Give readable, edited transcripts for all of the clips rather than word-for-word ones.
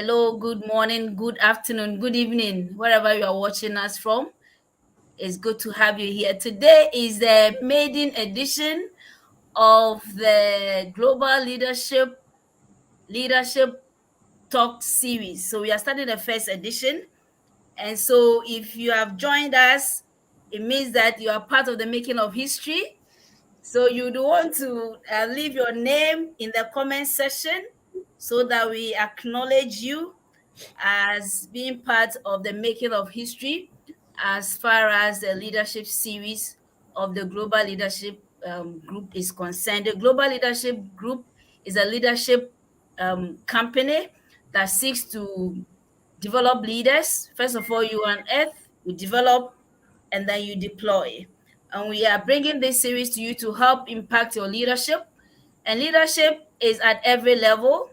Hello, good morning, good afternoon, good evening, wherever you are watching us from. It's good to have you here. Today is the maiden edition of the Global Leadership Talk series. So we are starting the first edition. And so if you have joined us, it means that you are part of the making of history. So you'd want to leave your name in the comment section so that we acknowledge you as being part of the making of history as far as the leadership series of the Global Leadership Group is concerned. The Global Leadership Group is a leadership company that seeks to develop leaders. First of all, you on earth, you develop, and then you deploy. And we are bringing this series to you to help impact your leadership. And leadership is at every level.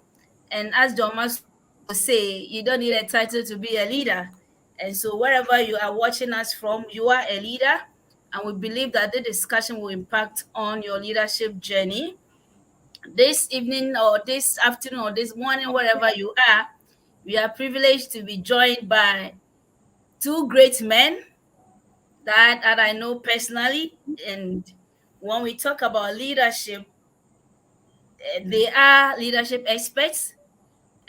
And as John Maxwell will say, you don't need a title to be a leader. And so wherever you are watching us from, you are a leader. And we believe that the discussion will impact on your leadership journey. This evening or this afternoon or this morning, wherever you are, we are privileged to be joined by two great men that I know personally. And when we talk about leadership, they are leadership experts.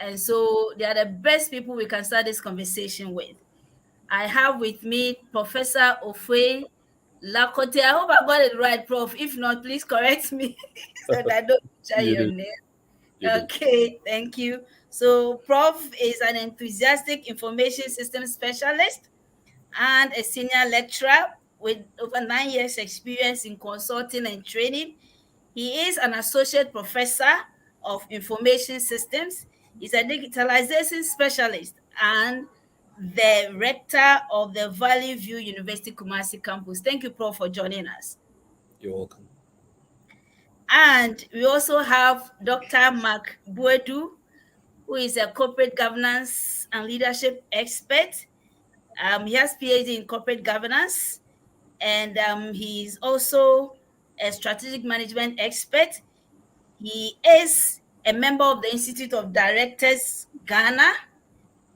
And so they are the best people we can start this conversation with. I have with me Professor Ofe Lakote. I hope I got it right, Prof. If not, please correct me so that I don't butcher You your did. name. You did. Okay, thank you. So, Prof is an enthusiastic information systems specialist and a senior lecturer with over 9 years' experience in consulting and training. He is an associate professor of information systems. He's a digitalization specialist and the rector of the Valley View University Kumasi campus. Thank you, Prof, for joining us. You're welcome. And we also have Dr. Mark Buedu, who is a corporate governance and leadership expert. He has PhD in corporate governance, and he's also a strategic management expert. He is a member of the Institute of Directors Ghana,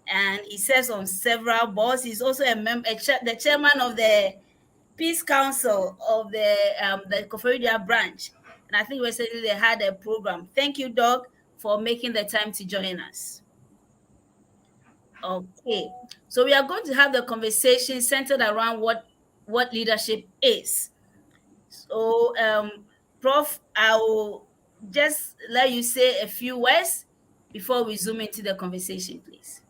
and he serves on several boards. He's also the chairman of the Peace Council of the Koforidua branch. And I think recently they had a program. Thank you, Doug, for making the time to join us. Okay, so we are going to have the conversation centered around what leadership is. So, Prof, I will just let you say a few words before we zoom into the conversation, please.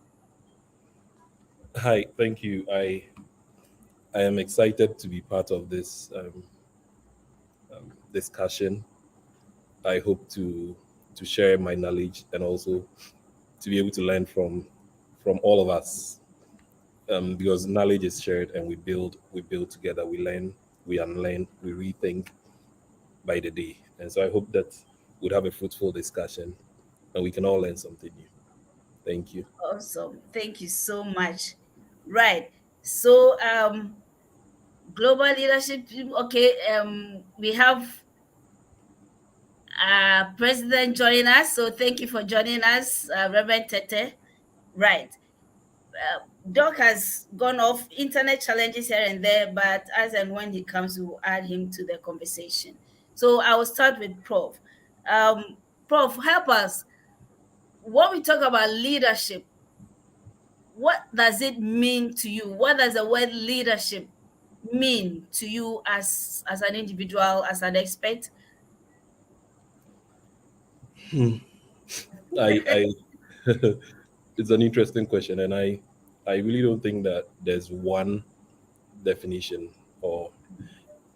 Hi, thank you. I am excited to be part of this discussion. I hope to share my knowledge and also to be able to learn from all of us. Because knowledge is shared and we build together. We learn, we unlearn, we rethink by the day. And so I hope that we'd have a fruitful discussion and we can all learn something new. Thank you. Awesome. Thank you so much. Right. So, global leadership, okay, we have President joining us. So, thank you for joining us, Reverend Tete. Right. Doc has gone off internet challenges here and there, but as and when he comes, we'll add him to the conversation. So I will start with Prof. Prof, help us. When we talk about leadership, what does it mean to you? What does the word leadership mean to you as an individual, as an expert? I it's an interesting question, and I really don't think that there's one definition. Or,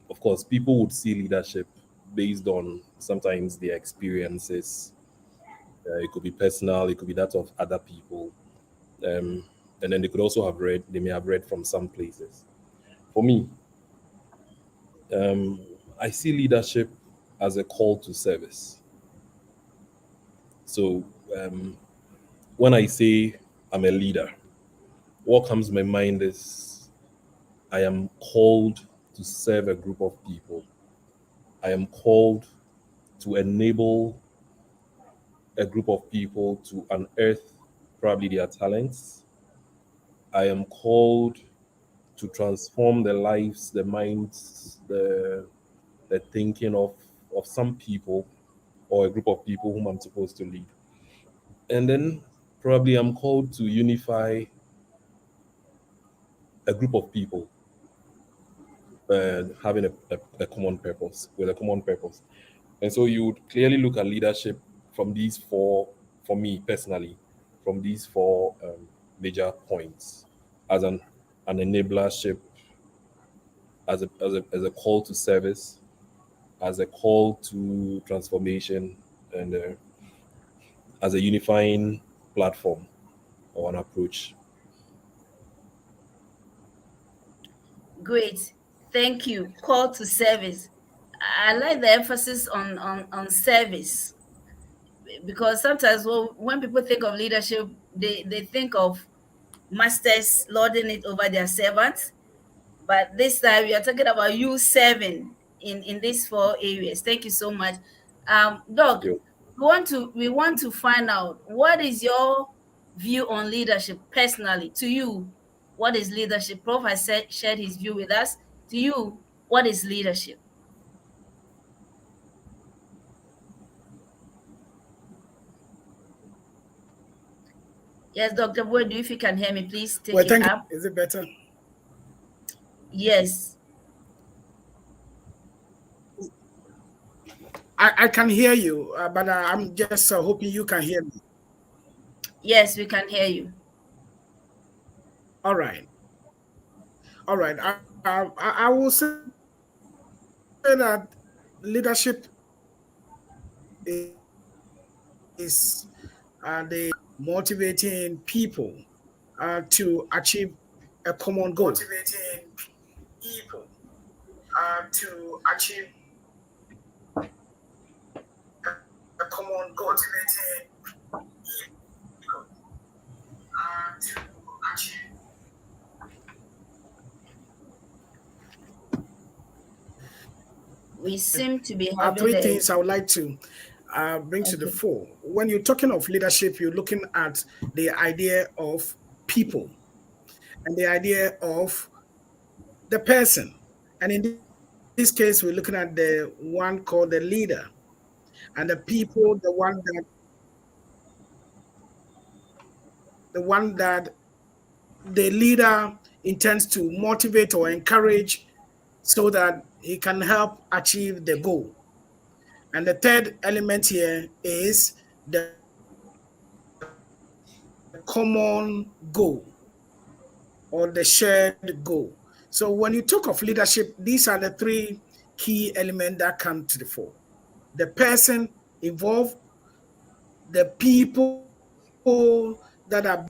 of course, people would see leadership based on sometimes their experiences. It could be personal, it could be that of other people, um, and then they may have read from some places. For me, um, I see leadership as a call to service. So when I say I'm a leader, what comes to my mind is I am called to serve a group of people. I am called to enable a group of people to unearth probably their talents. I am called to transform the lives, the minds, the thinking of some people or a group of people whom I'm supposed to lead. And then probably I'm called to unify a group of people having a common purpose, with a common purpose. And so you would clearly look at leadership from these four, for me personally, from these four major points as an enablership, as a call to service, as a call to transformation, and as a unifying platform or an approach. Great. Thank you. Call to service. I like the emphasis on service, because sometimes when people think of leadership, they think of masters lording it over their servants. But this time we are talking about you serving in these four areas. Thank you so much. Thank Doc, you. we want to find out, what is your view on leadership personally? To you, what is leadership? Prof has shared his view with us. To you, what is leadership? Yes, Dr. Boyd, if you can hear me, please Well, take it thank you. up. Is it better? Yes, I can hear you, but I'm just hoping you can hear me. yes, we can hear you. All right. All right. I will say that leadership is the motivating people to achieve a common goal. Motivating people to achieve a common goal. Motivating people to achieve. We seem to be Are having three a things I would like to bring to the okay. fore. When you're talking of leadership, you're looking at the idea of people and the idea of the person. And in this case, we're looking at the one called the leader and the people, the one that the leader intends to motivate or encourage so that he can help achieve the goal. And the third element here is the common goal or the shared goal. So when you talk of leadership, these are the three key elements that come to the fore: the person involved, the people that are being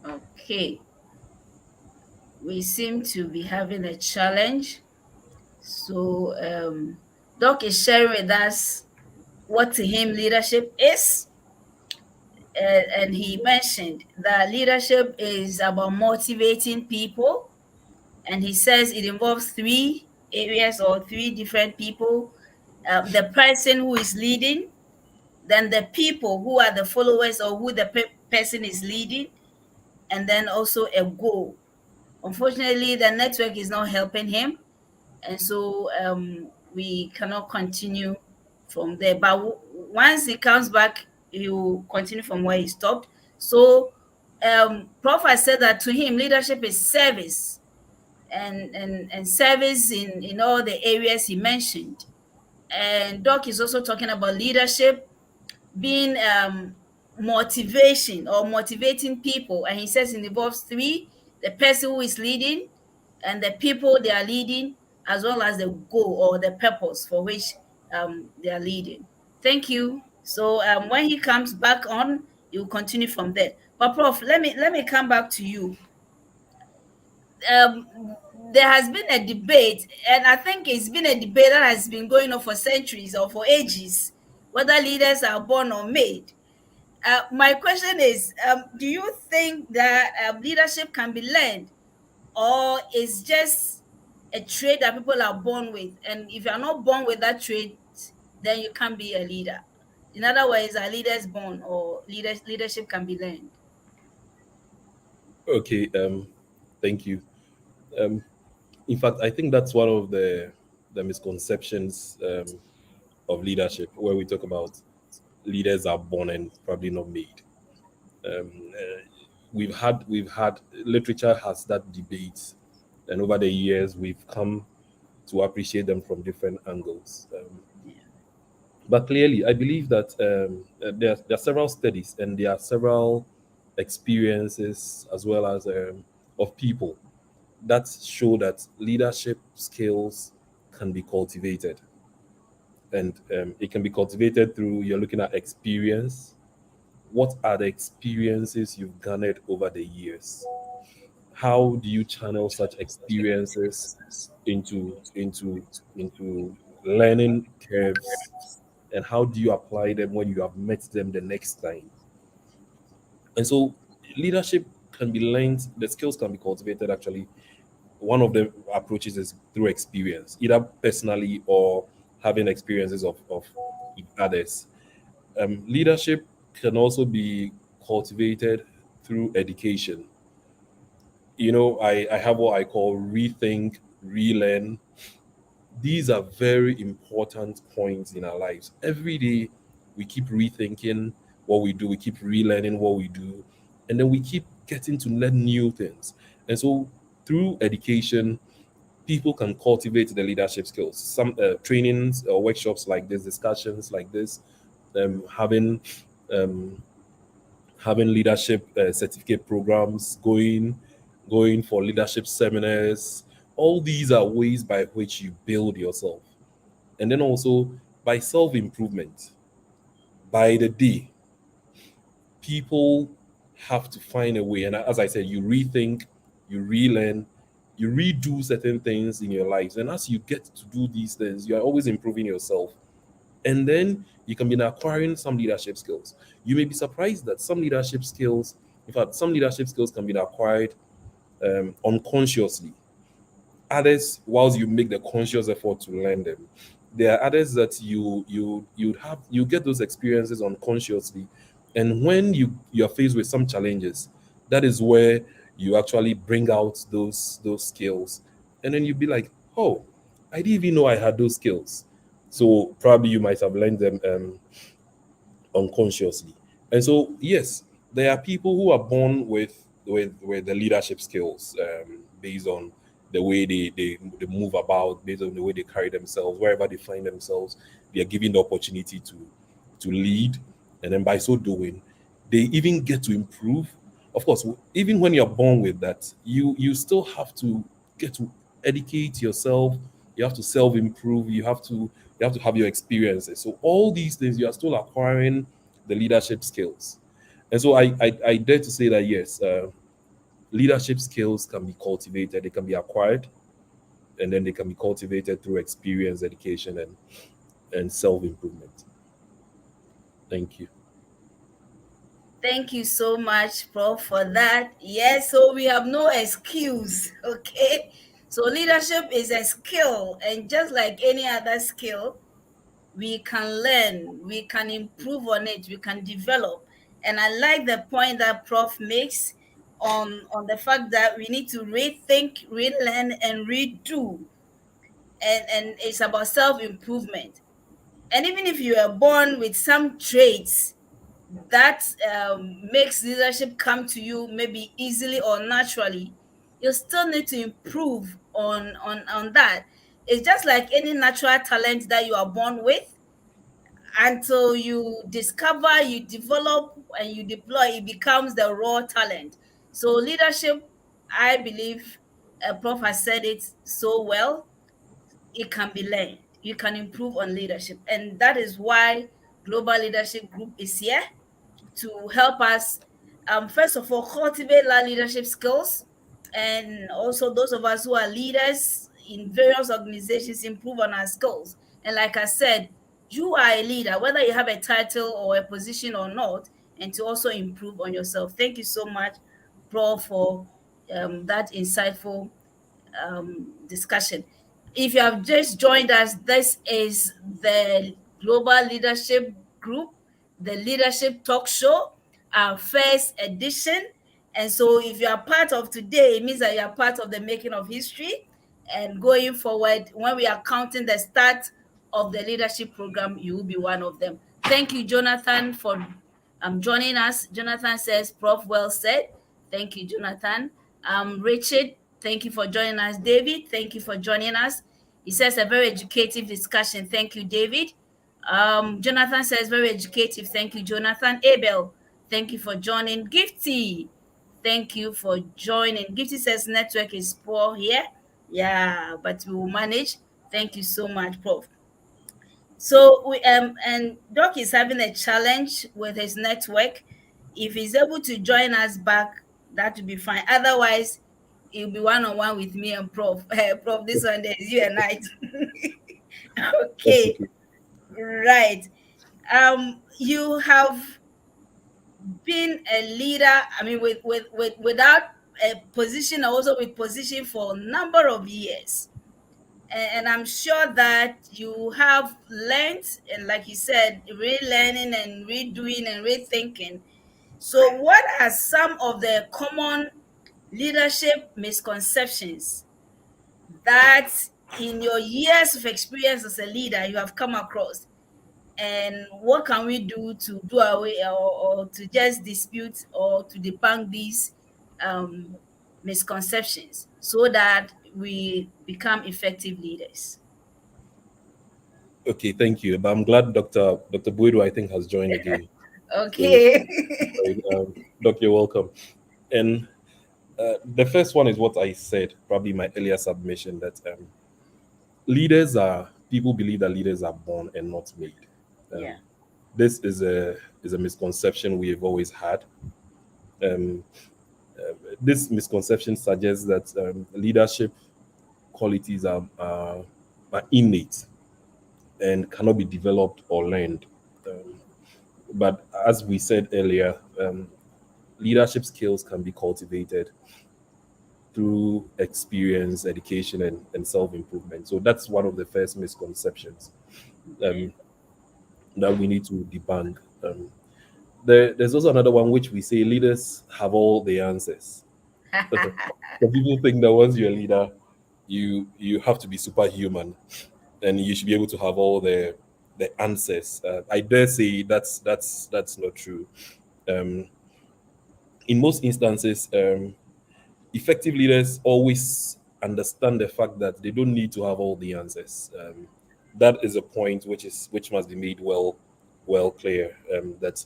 led, Okay, we seem to be having a challenge. So, Doc is sharing with us what to him leadership is. And he mentioned that leadership is about motivating people. And he says it involves three areas or three different people: the person who is leading, then the people who are the followers or who the person is leading, and then also a goal. Unfortunately, the network is not helping him, and so we cannot continue from there. But once he comes back, he will continue from where he stopped. So, Prof has said that to him, leadership is service, and service in all the areas he mentioned. And Doc is also talking about leadership being motivation or motivating people, and he says it involves three: the person who is leading, and the people they are leading, as well as the goal or the purpose for which they are leading. Thank you. So when he comes back on, he will continue from there. But Prof, let me come back to you. um, there has been a debate, and I think it's been a debate that has been going on for centuries or for ages, whether leaders are born or made. My question is, do you think that leadership can be learned, or is just a trait that people are born with? And if you are not born with that trait, then you can't be a leader. In other words, are leaders born or leadership can be learned? Okay, thank you. Um, in fact, I think that's one of the misconceptions of leadership, where we talk about leaders are born and probably not made. Um, uh, we've had literature has that debate, and over the years we've come to appreciate them from different angles. Yeah. But clearly, I believe that there are several studies and there are several experiences as well as of people that show that leadership skills can be cultivated, and it can be cultivated through you're looking at experience. What are the experiences you've garnered over the years? How do you channel such experiences into learning curves, and how do you apply them when you have met them the next time? And so leadership can be learned, the skills can be cultivated actually. One of the approaches is through experience, either personally or having experiences of others. Leadership can also be cultivated through education. I have what I call rethink, relearn. These are very important points in our lives. Every day, we keep rethinking what we do, we keep relearning what we do, and then we keep getting to learn new things. And so, through education, people can cultivate the leadership skills. Some trainings or workshops like this, discussions like this, having um, having leadership certificate programs, going for leadership seminars. All these are ways by which you build yourself. And then also by self improvement. By the day, people have to find a way. And as I said, you rethink, you relearn, you redo certain things in your lives. And as you get to do these things, you are always improving yourself. And then you can be acquiring some leadership skills. You may be surprised that some leadership skills, in fact, some leadership skills can be acquired unconsciously. Others, whilst you make the conscious effort to learn them, there are others that you get those experiences unconsciously, and when you are faced with some challenges, that is where you actually bring out those skills, and then you be like, oh, I didn't even know I had those skills. So probably you might have learned them unconsciously. And so, yes, there are people who are born with the leadership skills based on the way they move about, based on the way they carry themselves, wherever they find themselves, they are given the opportunity to lead, and then by so doing, they even get to improve. Of course, even when you're born with that, you still have to get to educate yourself. You have to self improve. You have to have your experiences. So all these things you are still acquiring the leadership skills. And so I dare to say that yes, leadership skills can be cultivated, they can be acquired, and then they can be cultivated through experience, education, and self improvement. Thank you. Thank you so much, Prof, for that. Yes, so we have no excuse, okay? So leadership is a skill, and just like any other skill, we can learn, we can improve on it, we can develop. And I like the point that Prof makes on the fact that we need to rethink, relearn, and redo. And it's about self-improvement. And even if you are born with some traits that makes leadership come to you maybe easily or naturally, you still need to improve on that. It's just like any natural talent that you are born with. Until you discover, you develop, and you deploy, it becomes the raw talent. So leadership, I believe, Prof has said it so well, it can be learned. You can improve on leadership. And that is why Global Leadership Group is here to help us, first of all, cultivate our leadership skills. And also, those of us who are leaders in various organizations improve on our skills. And like I said, you are a leader, whether you have a title or a position or not, and to also improve on yourself. Thank you so much, Bro, for that insightful discussion. If you have just joined us, this is the Global Leadership Group, the Leadership Talk Show, our first edition. And so, if you are part of today, it means that you are part of the making of history. And going forward, when we are counting the start of the leadership program, you will be one of them. Thank you, Jonathan, for joining us. Jonathan says, Prof, well said. Thank you, Jonathan. Richard, thank you for joining us. David, thank you for joining us. He says a very educative discussion. Thank you, David. Jonathan says very educative. Thank you, Jonathan. Abel, thank you for joining. Gifty, thank you for joining. Gifty says network is poor here. Yeah, but we will manage. Thank you so much, Prof. So we and Doc is having a challenge with his network. If he's able to join us back, that would be fine. Otherwise, it'll be one on one with me and Prof. Prof, this one there is you and I. That's Okay, okay. right. You have been a leader. I mean, without a position, also with position for a number of years. And I'm sure that you have learned, and like you said, relearning and redoing and rethinking. So, what are some of the common leadership misconceptions that in your years of experience as a leader you have come across? And what can we do to do away or to just dispute or to debunk these um, misconceptions so that we become effective leaders? Okay, thank you. But I'm glad Dr. Buido, I think, has joined again. So, Okay. Doc, you're welcome. And the first one is what I said, probably in my earlier submission, that leaders are people believe that leaders are born and not made. Yeah. Um, this is a misconception we have always had. Um, this misconception suggests that leadership qualities are innate and cannot be developed or learned. Um, but as we said earlier, leadership skills can be cultivated through experience, education, and self improvement. So that's one of the first misconceptions Okay. um, that we need to debunk. There's also another one which we say leaders have all the answers. So people think that once you're a leader, you have to be superhuman and you should be able to have all the answers. I dare say that's not true. Um, in most instances, effective leaders always understand the fact that they don't need to have all the answers. That is a point which must be made well clear. That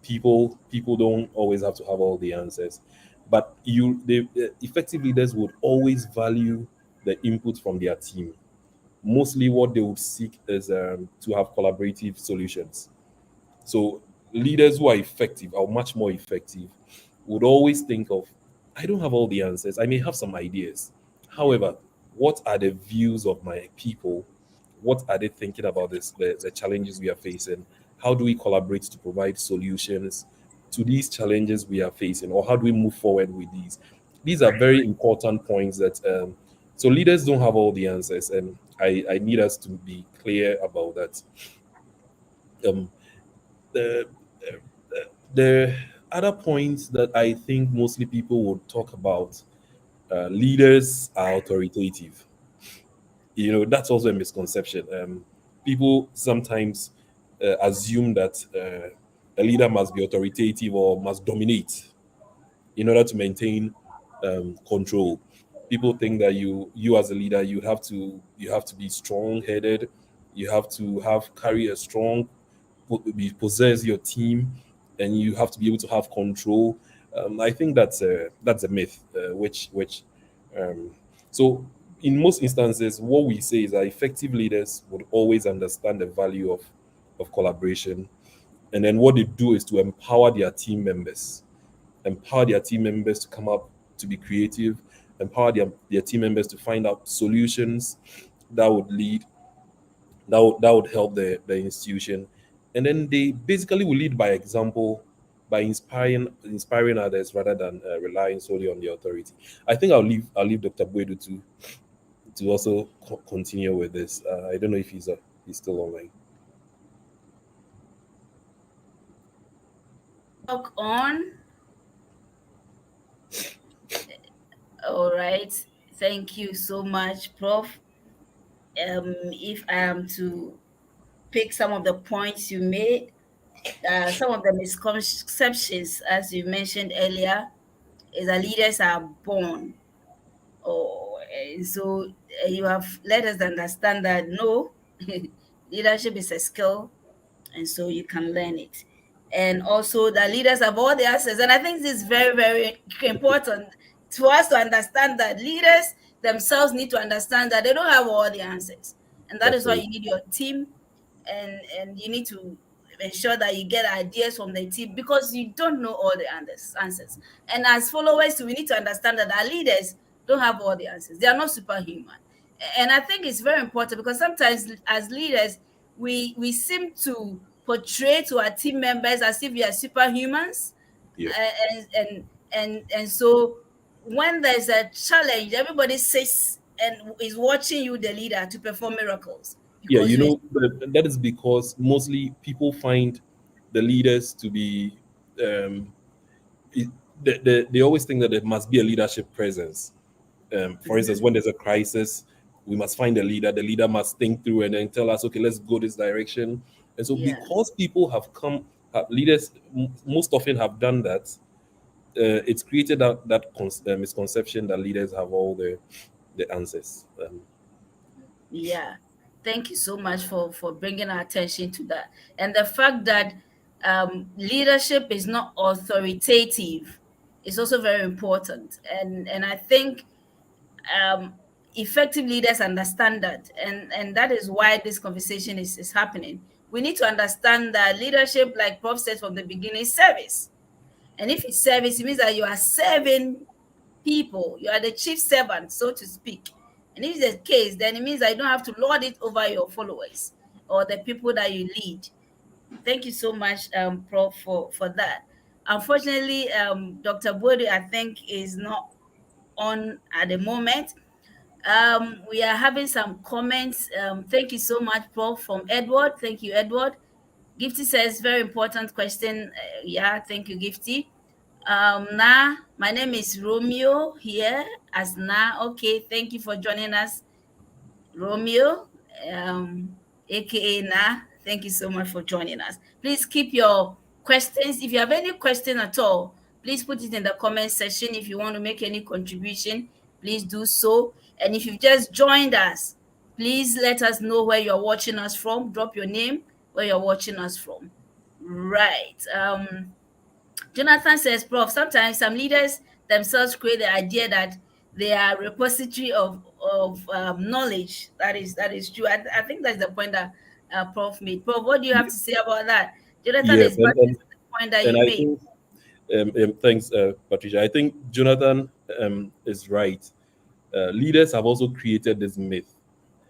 people don't always have to have all the answers, but effective leaders would always value the input from their team. Mostly, what they would seek is to have collaborative solutions. So leaders who are effective are much more effective, would always think of, I don't have all the answers. I may have some ideas. Yeah. However, what are the views of my people? What are they thinking about the challenges we are facing? How do we collaborate to provide solutions to these challenges we are facing? Or how do we move forward with these? These are very important points that so leaders don't have all the answers, and I need us to be clear about that. Um, the the other points that I think mostly people would talk about, leaders are authoritative. That's also a misconception. People sometimes assume that a leader must be authoritative or must dominate in order to maintain control. People think that you as a leader you have to be strong headed, you have to have carry a strong possess your team, and you have to be able to have control. I think that's a myth, which um, so in most instances, what we say is that effective leaders would always understand the value of collaboration, and then what they do is to empower their team members to come up, to be creative, empower their team members to find out solutions that would lead that would help the institution, and then they basically will lead by example, by inspiring others rather than relying solely on the authority. I think I'll leave Dr. Buedu to also continue with this. I don't know if he's still online. talk on. All right. Thank you so much, Prof. If I am to pick some of the points you made, some of the misconceptions, as you mentioned earlier, is that leaders are born. Oh, so you have let us understand that no, leadership is a skill, and so you can learn it. And also, the leaders have all the answers. And I think this is very, very important for us to understand that leaders themselves need to understand that they don't have all the answers. And that is why you Absolutely. need your team, and you need to ensure that you get ideas from the team because you don't know all the answers. And as followers, we need to understand that our leaders don't have all the answers. They are not superhuman. And I think it's very important because sometimes as leaders, we seem to portray to our team members as if we are superhumans, Yeah. and so when there's a challenge, everybody sits and is watching you, the leader, to perform miracles Yeah, because you're that is because mostly people find the leaders to be um, it, they always think that there must be a leadership presence. For instance, when there's a crisis, we must find a leader. The leader must think through and then tell us, okay, let's go this direction. And so, yeah. because people leaders most often have done that, it's created that misconception that leaders have all the answers. Yeah, thank you so much for bringing our attention to that. And the fact that leadership is not authoritative is also very important. And I think um, effective leaders understand that, and that is why this conversation is happening. We need to understand that leadership, like Prof said from the beginning, is service. And if it's service, it means that you are serving people. You are the chief servant, so to speak. And if it's the case, then it means that you don't have to lord it over your followers or the people that you lead. Thank you so much, Prof, for that. Unfortunately, Dr. Bode, I think, is not on at the moment. We are having some comments. Thank you so much, Prof, from Edward. Thank you, Edward. Gifty says, very important question. Yeah, thank you, Gifty. My name is Romeo here as Na. Okay, thank you for joining us, Romeo, aka Na. Thank you so much for joining us. Please keep your questions. If you have any question at all, please put it in the comment section. If you want to make any contribution, please do so. And if you've just joined us, please let us know where you're watching us from. Drop your name, where you're watching us from. Right. Jonathan says, Prof, sometimes some leaders themselves create the idea that they are repository of knowledge. That is true. I think that's the point that Prof made. Prof, what do you have to say about that? Jonathan Yes, is backing the point that and you I made. think thanks, Patricia. I think Jonathan is right. Leaders have also created this myth,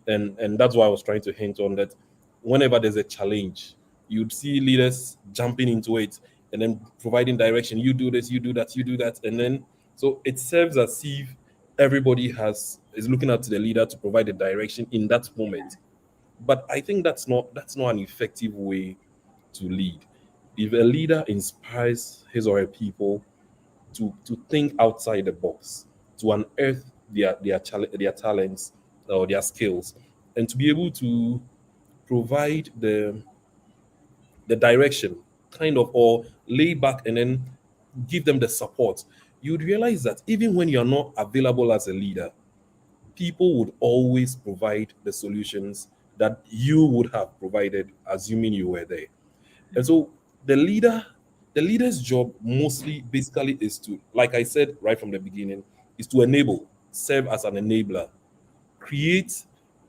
and that's why I was trying to hint on that. Whenever there's a challenge, you'd see leaders jumping into it and then providing direction. You do this, you do that, you do that, and then so it serves as if everybody is looking up to the leader to provide the direction in that Yeah, moment. But I think that's not an effective way to lead. If a leader inspires his or her people to think outside the box, to unearth their talents or their skills, and to be able to provide the direction, kind of, or lay back and then give them the support, you'd realize that even when you're not available as a leader, people would always provide the solutions that you would have provided, assuming you were there. And so the leader, the leader's job mostly basically is to, like I said right from the beginning, is to enable, serve as an enabler, create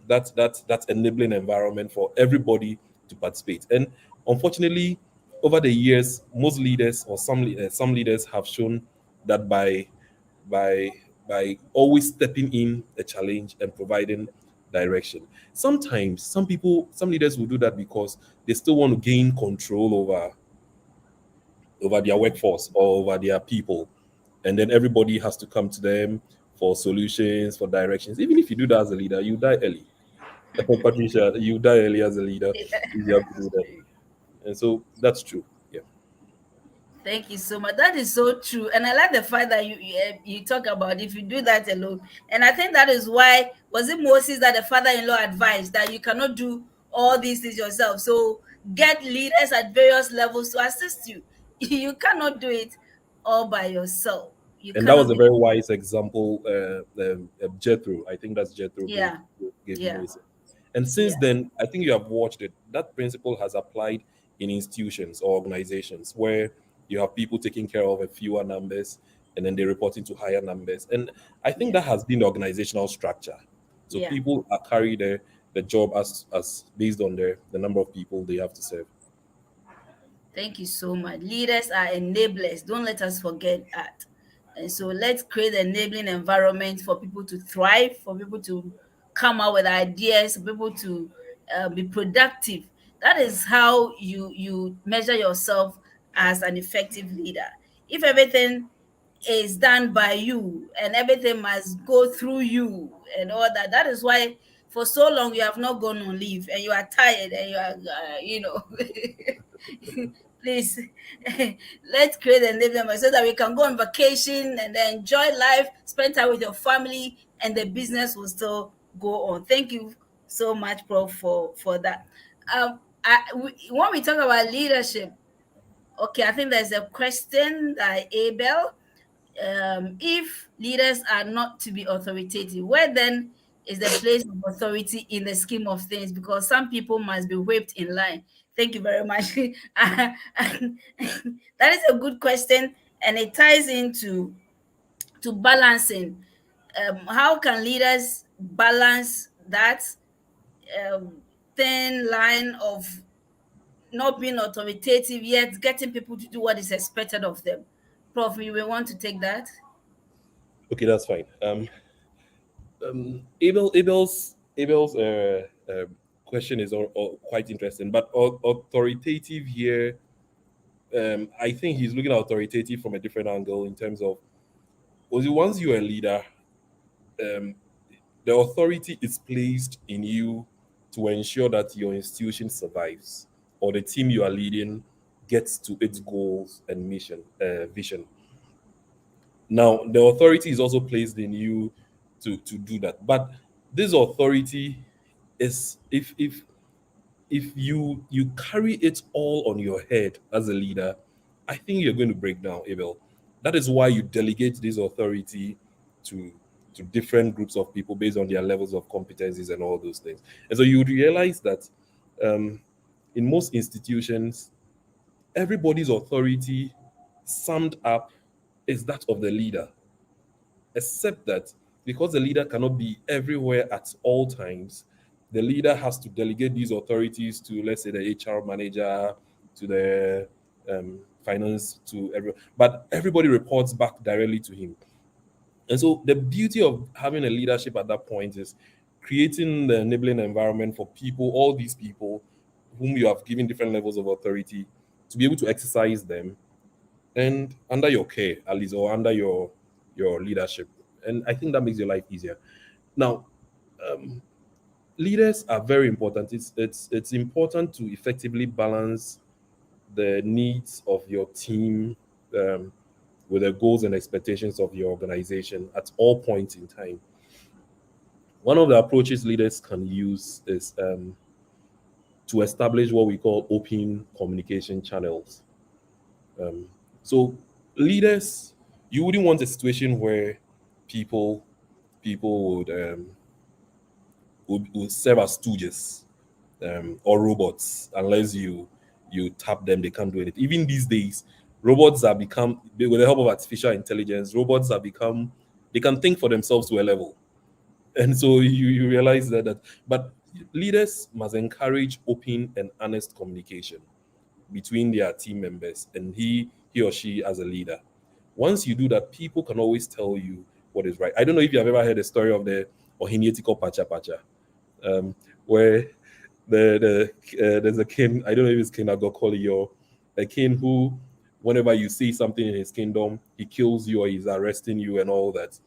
that enabling environment for everybody to participate. And unfortunately, over the years, most leaders or some leaders have shown that by by always stepping in a challenge and providing direction. Sometimes some leaders will do that because they still want to gain control over their workforce or over their people, and then everybody has to come to them for solutions, for directions. Even if you do that as a leader, you die early. Patricia, you die early as a leader if you have to do that. And so that's true. Yeah. Thank you so much. That is so true, and I like the fact that you talk about if you do that alone. And I think that is why was it Moses that the father-in-law advised that you cannot do all these things yourself. So get leaders at various levels to assist you. You cannot do it all by yourself. You And that was cannot a be. very wise example. Jethro, I think that's Jethro Yeah, gave yeah, Moses. And since yeah, then, I think you have watched it. That principle has applied in institutions or organizations where you have people taking care of a fewer numbers and then they report into higher numbers. And I think yeah, that has been the organizational structure. So yeah. people are carried the job as based on the number of people they have to serve. Thank you so much. Leaders are enablers. Don't let us forget that. And so let's create an enabling environment for people to thrive, for people to come out with ideas, for people to be productive. That is how you measure yourself as an effective leader. If everything is done by you and everything must go through you and all that, that is why for so long you have not gone on leave and you are tired and you are please let's create a enablement so that we can go on vacation and then enjoy life, spend time with your family, and the business will still go on. Thank you so much, Prof, for that. When we talk about leadership, okay, I think there's a question by Abel. If leaders are not to be authoritative, where then is the place of authority in the scheme of things? Because some people must be whipped in line. Thank you very much. That is a good question, and it ties into to balancing. How can leaders balance that um, thin line of not being authoritative yet getting people to do what is expected of them? Prof, you will want to take that? Okay, that's fine. Abel's question is quite interesting, but authoritative here. I think he's looking at authoritative from a different angle in terms of, was it once you're a leader, um, the authority is placed in you to ensure that your institution survives or the team you are leading gets to its goals and vision. Now, the authority is also placed in you to do that. But this authority is, if you carry it all on your head as a leader, I think you're going to break down, Abel. That is why you delegate this authority to to different groups of people based on their levels of competencies and all those things. And so you would realize that um, in most institutions, everybody's authority summed up is that of the leader, except that because the leader cannot be everywhere at all times, the leader has to delegate these authorities to, let's say, the HR manager, to the finance, to everyone. But everybody reports back directly to him. And so the beauty of having a leadership at that point is creating the enabling environment for people, all these people whom you have given different levels of authority, to be able to exercise them and under your care, at least, or under your leadership. And I think that makes your life easier. Now, um, leaders are very important. It's important to effectively balance the needs of your team um, with the goals and expectations of your organization at all points in time. One of the approaches leaders can use is to establish what we call open communication channels. Um, so leaders, you wouldn't want a situation where people people would serve as stooges or robots unless you tap them, they can't do anything. Even these days, robots have become, with the help of artificial intelligence, robots have become, they can think for themselves to a level. And so you realize that but leaders must encourage open and honest communication between their team members and he or she as a leader. Once you do that, people can always tell you what is right. I don't know if you have ever heard the story of the Ohinietiko Pacha Pacha, where there's a king. I don't know if it's King Agokoli or a king who, whenever you see something in his kingdom, he kills you or he's arresting you and all that.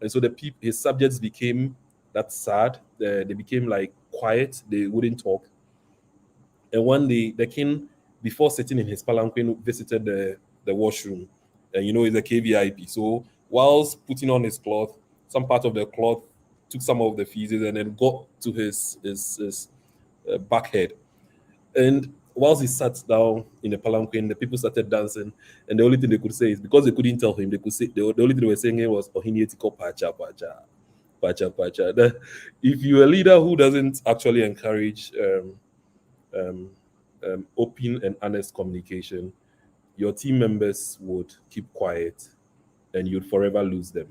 And so his subjects became that sad. They became like quiet. They wouldn't talk. And one day, the king, before sitting in his palanquin, visited the washroom, and it's a KVIP. So whilst putting on his cloth, some part of the cloth took some of the feces and then got to his back head. And whilst he sat down in the palanquin, the people started dancing, and the only thing they could say is, because they couldn't tell him, they could say the only thing they were saying was "Ohinietiko pacha pacha pacha pacha." If you're a leader who doesn't actually encourage um, open and honest communication, your team members would keep quiet, and you'd forever lose them.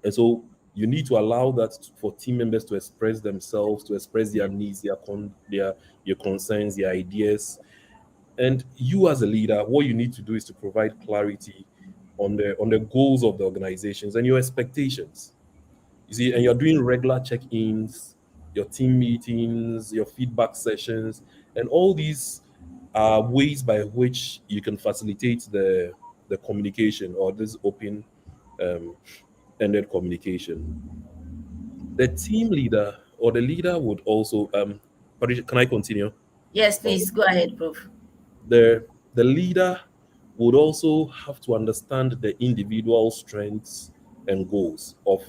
And so you need to allow that for team members to express themselves, to express their Yeah. needs, their concerns, their ideas. And you as a leader, what you need to do is to provide clarity on the goals of the organizations and your expectations. You see, and you're doing regular check-ins, your team meetings, your feedback sessions, and all these are ways by which you can facilitate the communication, or this open um, ended communication. The team leader or the leader would also can I continue? Yes, Or please go ahead, Prof. the leader would also have to understand the individual strengths and goals of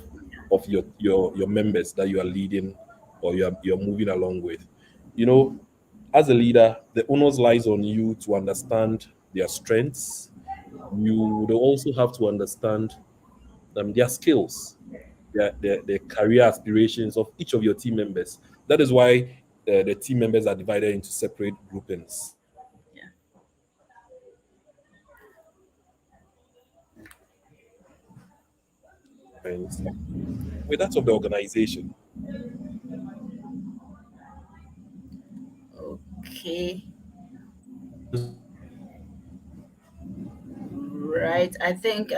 your members that you are leading, or you're moving along with. You know, as a leader, the onus lies on you to understand their strengths. You would also have to understand their skills, their career aspirations of each of your team members. That is why the team members are divided into separate groupings. Yeah. With that of the organization. Okay. Right. I think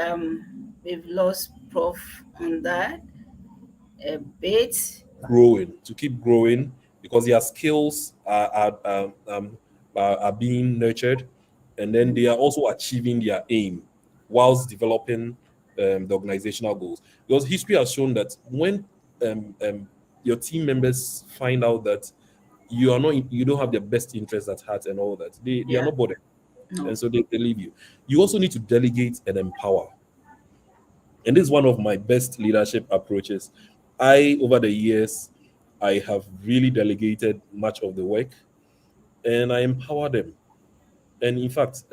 we've lost Prof on that a bit. To keep growing, because their skills are being nurtured, and then they are also achieving their aim whilst developing the organizational goals. Because history has shown that when your team members find out that you don't have their best interests at heart and all that, they are Yeah. not bothered, No. and so they leave you. You also need to delegate and empower. And this is one of my best leadership approaches. Over the years, I have really delegated much of the work, and I empower them. And in fact,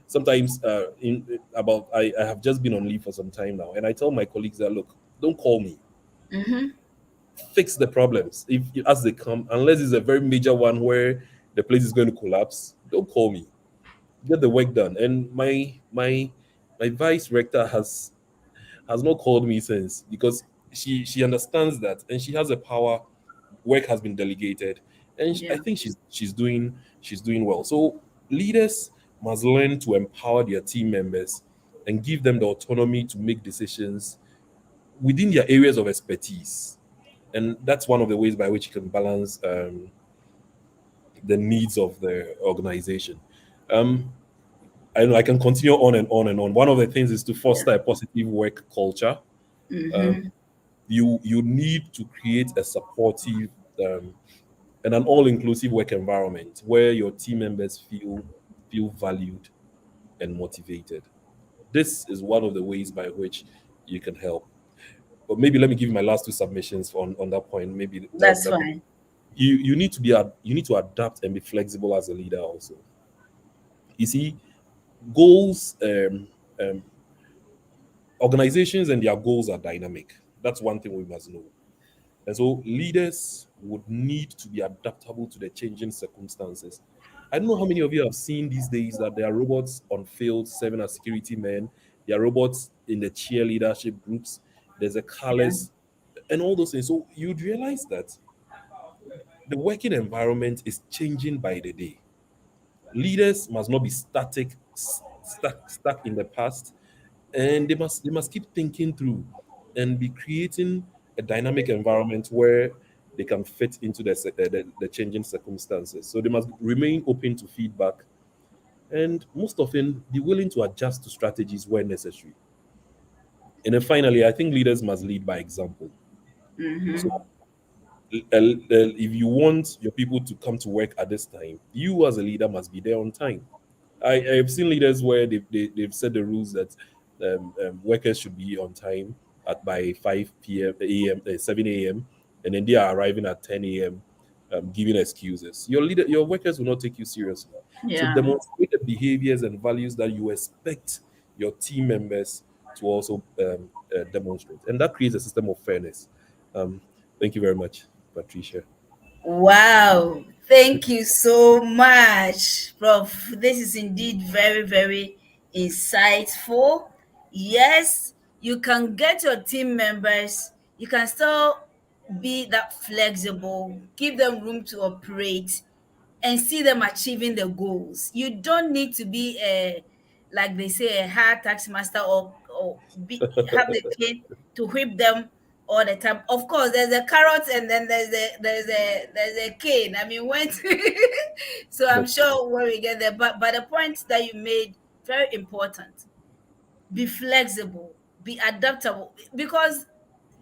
sometimes I have just been on leave for some time now, and I tell my colleagues that, look, don't call me, Mm-hmm. fix the problems if as they come, unless it's a very major one where the place is going to collapse. Don't call me, get the work done. And my vice rector has not called me since, because she understands that, and she has a power. Work has been delegated, and I Yeah. think she's doing well. So leaders must learn to empower their team members and give them the autonomy to make decisions within their areas of expertise. And that's one of the ways by which you can balance the needs of the organization. um, I know I can continue on and on and on. One of the things is to Yeah. foster a positive work culture. um, Mm-hmm. you need to create a supportive um, and an all-inclusive work environment where your team members feel valued and motivated. This is one of the ways by which you can help. But maybe let me give you my last two submissions on that point. Maybe That's that fine. you need to adapt and be flexible as a leader also. You see, goals um, organizations and their goals are dynamic. That's one thing we must know. And so leaders would need to be adaptable to the changing circumstances. I don't know how many of you have seen these days that there are robots on field serving as security men. There are robots in the cheerleadership groups. There's a Yeah. colors and all those things. So you'd realize that the working environment is changing by the day. Leaders must not be stuck in the past, and they must keep thinking through and be creating a dynamic environment where they can fit into the changing circumstances. So they must remain open to feedback, and most often be willing to adjust to strategies where necessary. And then finally, I think leaders must lead by example. So Mm-hmm. if you want your people to come to work at this time, you as a leader must be there on time. I have seen leaders where they've set the rules that workers should be on time at by 5 p.m. a.m. 7 a.m. and then they are arriving at 10 a.m. Giving excuses. Your workers will not take you seriously. So Yeah. demonstrate the behaviors and values that you expect your team members to also demonstrate, and that creates a system of fairness. Um, thank you very much, Patricia. Wow. Thank you so much, Prof. This is indeed very, very insightful. Yes, you can get your team members, you can still be that flexible, give them room to operate, and see them achieving the goals. You don't need to be a, like they say, a hard tax master, or have the cane to whip them all the time. Of course, there's a carrot and then there's a cane. I mean, when so I'm sure when we get there. But the point that you made, very important. Be flexible, be adaptable, because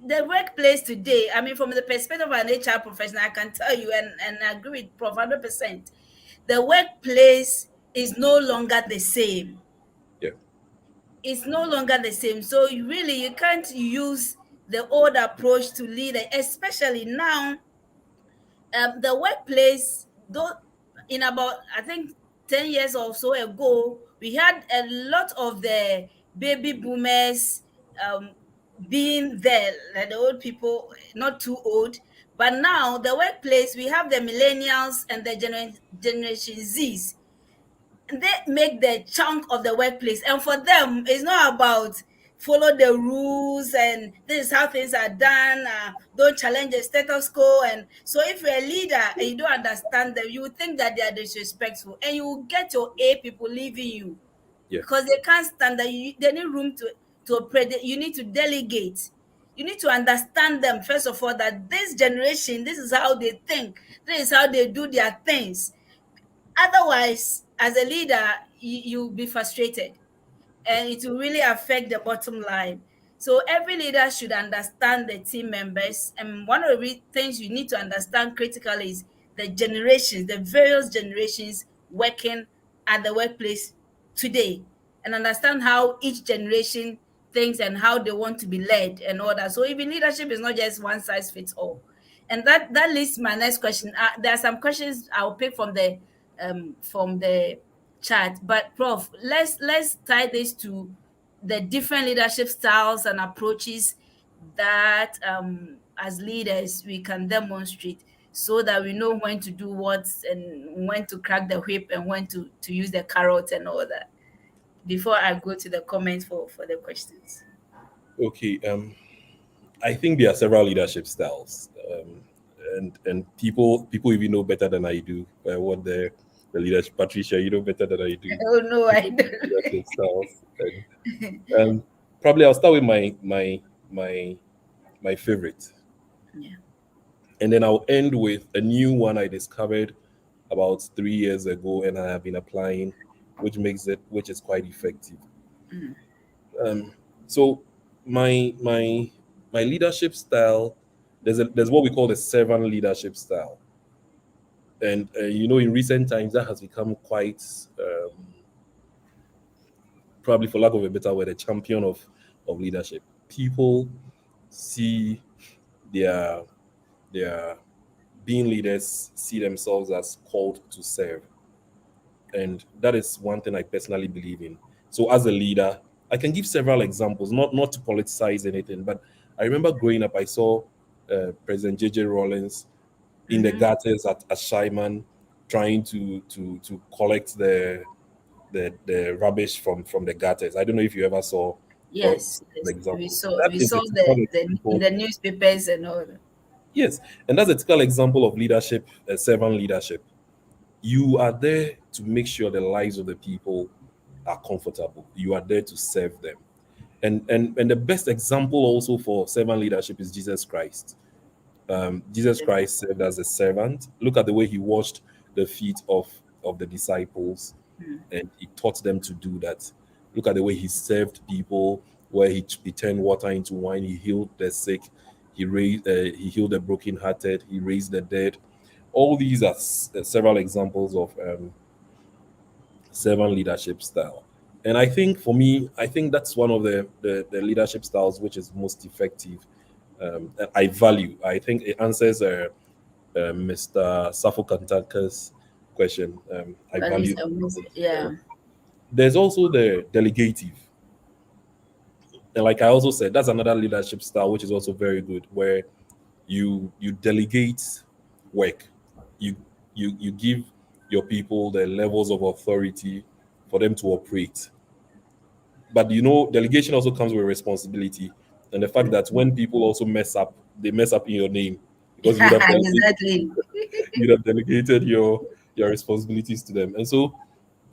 the workplace today, I mean, from the perspective of an HR professional, I can tell you, and I agree with Prof 100%, the workplace is no longer the same. Yeah. It's no longer the same. So you can't use the old approach to lead, especially now. The workplace, though, in about, I think, 10 years or so ago, we had a lot of the baby boomers being there, like the old people, not too old. But now the workplace, we have the millennials and the generation Z's. They make the chunk of the workplace, and for them it's not about follow the rules and this is how things are done, don't challenge the status quo. And so if you're a leader and you don't understand them, you would think that they are disrespectful, and you will get your A people leaving you Yeah. because they can't stand that. They need room to operate. You need to delegate. You need to understand them first of all, that this generation, this is how they think, this is how they do their things. Otherwise, as a leader, you'll be frustrated, and it will really affect the bottom line. So every leader should understand the team members. And one of the things you need to understand critically is the generations, the various generations working at the workplace today, and understand how each generation thinks and how they want to be led and all that. So even leadership is not just one size fits all. And that leads to my next question. There are some questions I'll pick from the chat. But Prof, let's tie this to the different leadership styles and approaches that as leaders we can demonstrate, so that we know when to do what and when to crack the whip and when to use the carrot and all that. Before I go to the comments for the questions. Okay. I think there are several leadership styles, and people even know better than I do what the leadership. Patricia, you know better than I do Oh no, I don't. leadership styles. And probably I'll start with my favorite, Yeah. and then I'll end with a new one I discovered about 3 years ago, and I have been applying, which is quite effective. Mm. Um, so my leadership style, there's what we call the servant leadership style, and in recent times that has become quite, probably for lack of a better word, a champion of leadership. People see their their being leaders, see themselves as called to serve, and that is one thing I personally believe in. So as a leader, I can give several examples, not to politicize anything, but I remember growing up, I saw President JJ Rawlings in the Mm-hmm. gutters at Shaiman, trying to collect the rubbish from the gutters. I don't know if you ever saw Yes, an yes. We example. saw That we is a saw typical the in example. the newspapers and all that. Yes, and that's a typical example of leadership, servant leadership. You are there to make sure the lives of the people are comfortable. You are there to serve them. And the best example also for servant leadership is Jesus Christ. Jesus Christ served as a servant. Look at the way he washed the feet of the disciples, Mm. and he taught them to do that. Look at the way he served people, where he turned water into wine, he healed the sick, he healed the brokenhearted, he raised the dead. All these are several examples servant leadership style. And I think for me, I think that's one of the leadership styles which is most effective. And I value. I think it answers Mr. Safokantaka's question. I That is value. amazing. Yeah. There's also the delegative. And like I also said, that's another leadership style which is also very good, where you delegate work. You you give your people the levels of authority for them to operate. But delegation also comes with responsibility, and the fact that when people also mess up, they mess up in your name because Exactly. you'd have delegated your responsibilities to them. And so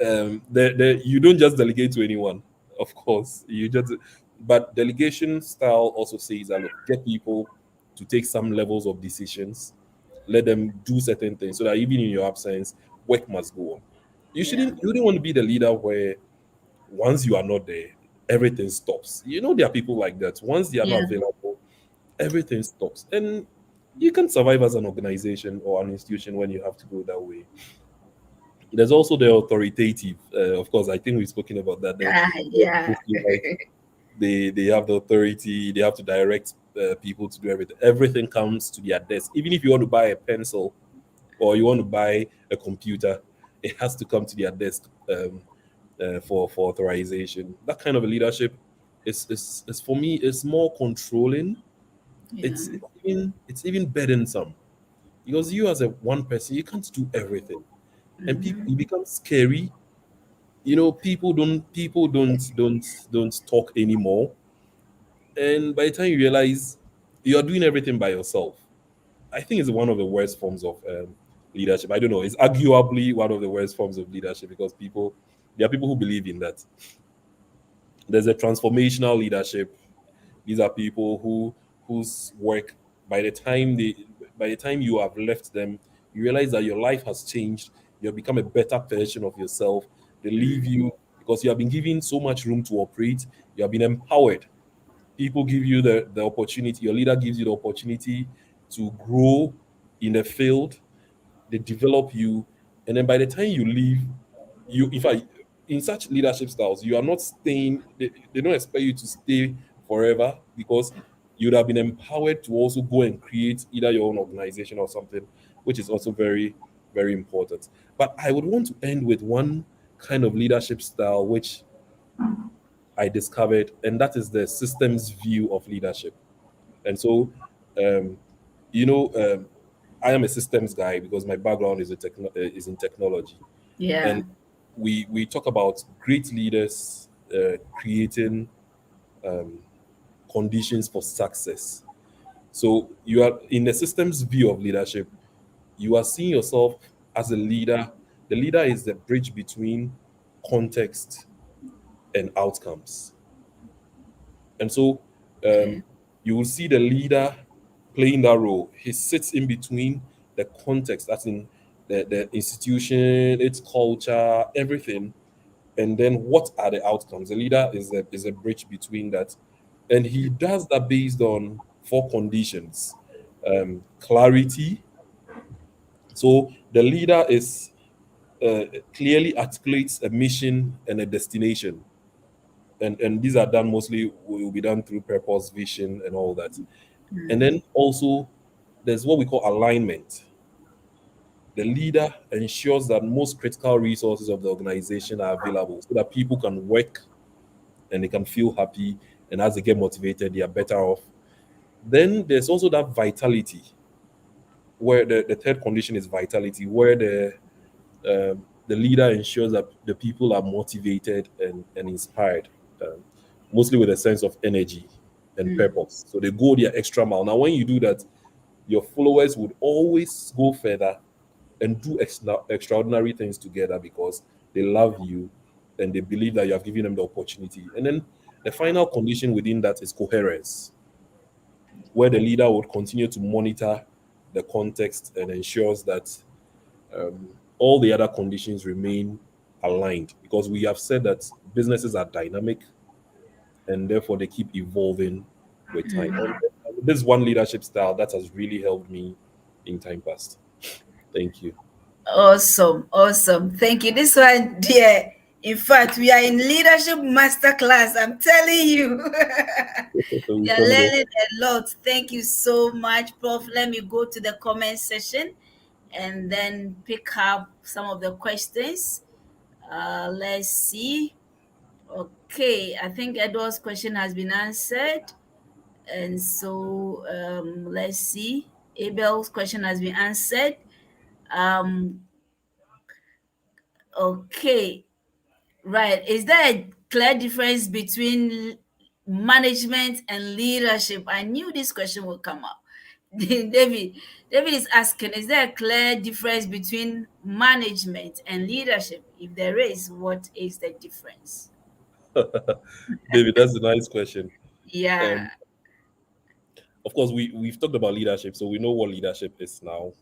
you don't just delegate to anyone, of course. But delegation style also says that, look, get people to take some levels of decisions, let them do certain things, so that even in your absence, work must go on. Yeah. You wouldn't want to be the leader where once you are not there, everything stops. There are people like that. Once they are not Yeah. available, everything stops, and you can survive as an organization or an institution when you have to go that way. There's also the authoritative. Of course, I think we've spoken about that. The Yeah. people feel like they have the authority. They have to direct people to do everything. Everything comes to their desk. Even if you want to buy a pencil or you want to buy a computer, it has to come to their desk for authorization. That kind of a leadership is for me is more controlling. Yeah. It's even burdensome because you as a one person you can't do everything, and people it becomes scary. People don't talk anymore, and by the time you realize you're doing everything by yourself, I think it's one of the worst forms of leadership. I don't know, it's arguably one of the worst forms of leadership because there are people who believe in that. There's a transformational leadership. These are people whose work, by the time you have left them, you realize that your life has changed. You have become a better version of yourself. They leave you because you have been given so much room to operate. You have been empowered. People give you the opportunity. Your leader gives you the opportunity to grow in the field. They develop you, and then by the time you leave, if I in such leadership styles, you are not staying. They don't expect you to stay forever because you'd have been empowered to also go and create either your own organization or something, which is also very, very important. But I would want to end with one kind of leadership style which I discovered, and that is the systems view of leadership. And so, um, you know, um, I am a systems guy because my background is in technology, Yeah. and we talk about great leaders creating um, conditions for success. So you are in the systems view of leadership. You are seeing yourself as a leader. The leader is the bridge between context and outcomes. And so Okay. you will see the leader playing that role. He sits in between the context, that's in the institution, its culture, everything. And then what are the outcomes? The leader is a bridge between that. And he does that based on four conditions: clarity. So the leader is clearly articulates a mission and a destination, and these are done mostly will be done through purpose, vision, and all that. And then also there's what we call alignment. The leader ensures that most critical resources of the organization are available so that people can work and they can feel happy, and as they get motivated they are better off. Then there's also that vitality, where the third condition is vitality, where the leader ensures that the people are motivated and inspired, um, mostly with a sense of energy and purpose. So they go their extra mile. Now, when you do that, your followers would always go further and do extraordinary things together because they love you and they believe that you have given them the opportunity. And then the final condition within that is coherence, where the leader would continue to monitor the context and ensures that all the other conditions remain aligned, because we have said that businesses are dynamic and therefore they keep evolving with time. And this is one leadership style that has really helped me in time past. Thank you. Awesome, awesome. Thank you. This one, dear. In fact, we are in leadership masterclass. I'm telling you, We we are from there. learning a lot. Thank you so much, Prof. Let me go to the comment section and then pick up some of the questions. Let's see. Okay, I think Edward's question has been answered. And so let's see. Abel's question has been answered. Um, okay, right. Is there a clear difference between management and leadership? I knew this question would come up. David is asking, is there a clear difference between management and leadership? If there is, what is the difference? David, that's a nice question. Yeah. Um, of course, we've talked about leadership, so we know what leadership is now.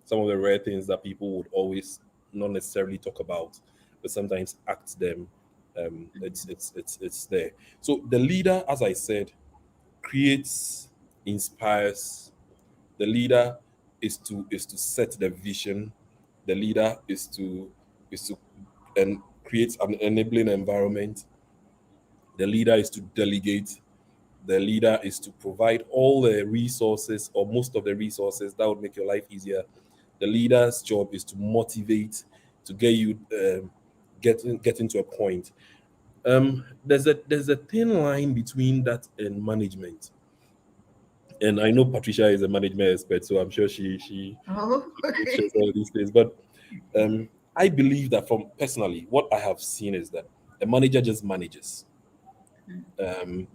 Some of the rare things that people would always not necessarily talk about, but sometimes act them. It's there. So the leader, as I said, creates, inspires. The leader is to set the vision. The leader is to and create an enabling environment. The leader is to delegate. The leader is to provide all the resources or most of the resources that would make your life easier. The leader's job is to motivate, to get you getting to a point. There's a thin line between that and management. And I know Patricia is a management expert, so I'm sure Oh. she shares all these things. But I believe that from personally, what I have seen is that a manager just manages. Um,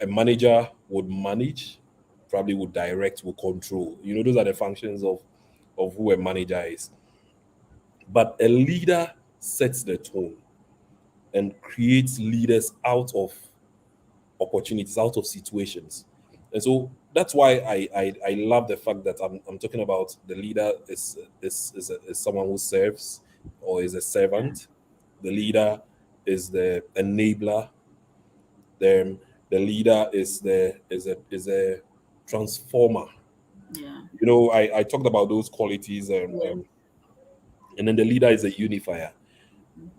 a manager would manage, probably would direct, would control. Those are the functions of who a manager is. But a leader sets the tone and creates leaders out of opportunities, out of situations. And so that's why I love the fact that I'm talking about the leader is someone who serves or is a servant. The leader is the enabler. The leader is a transformer. Yeah. I talked about those qualities, Yeah. and then the leader is a unifier.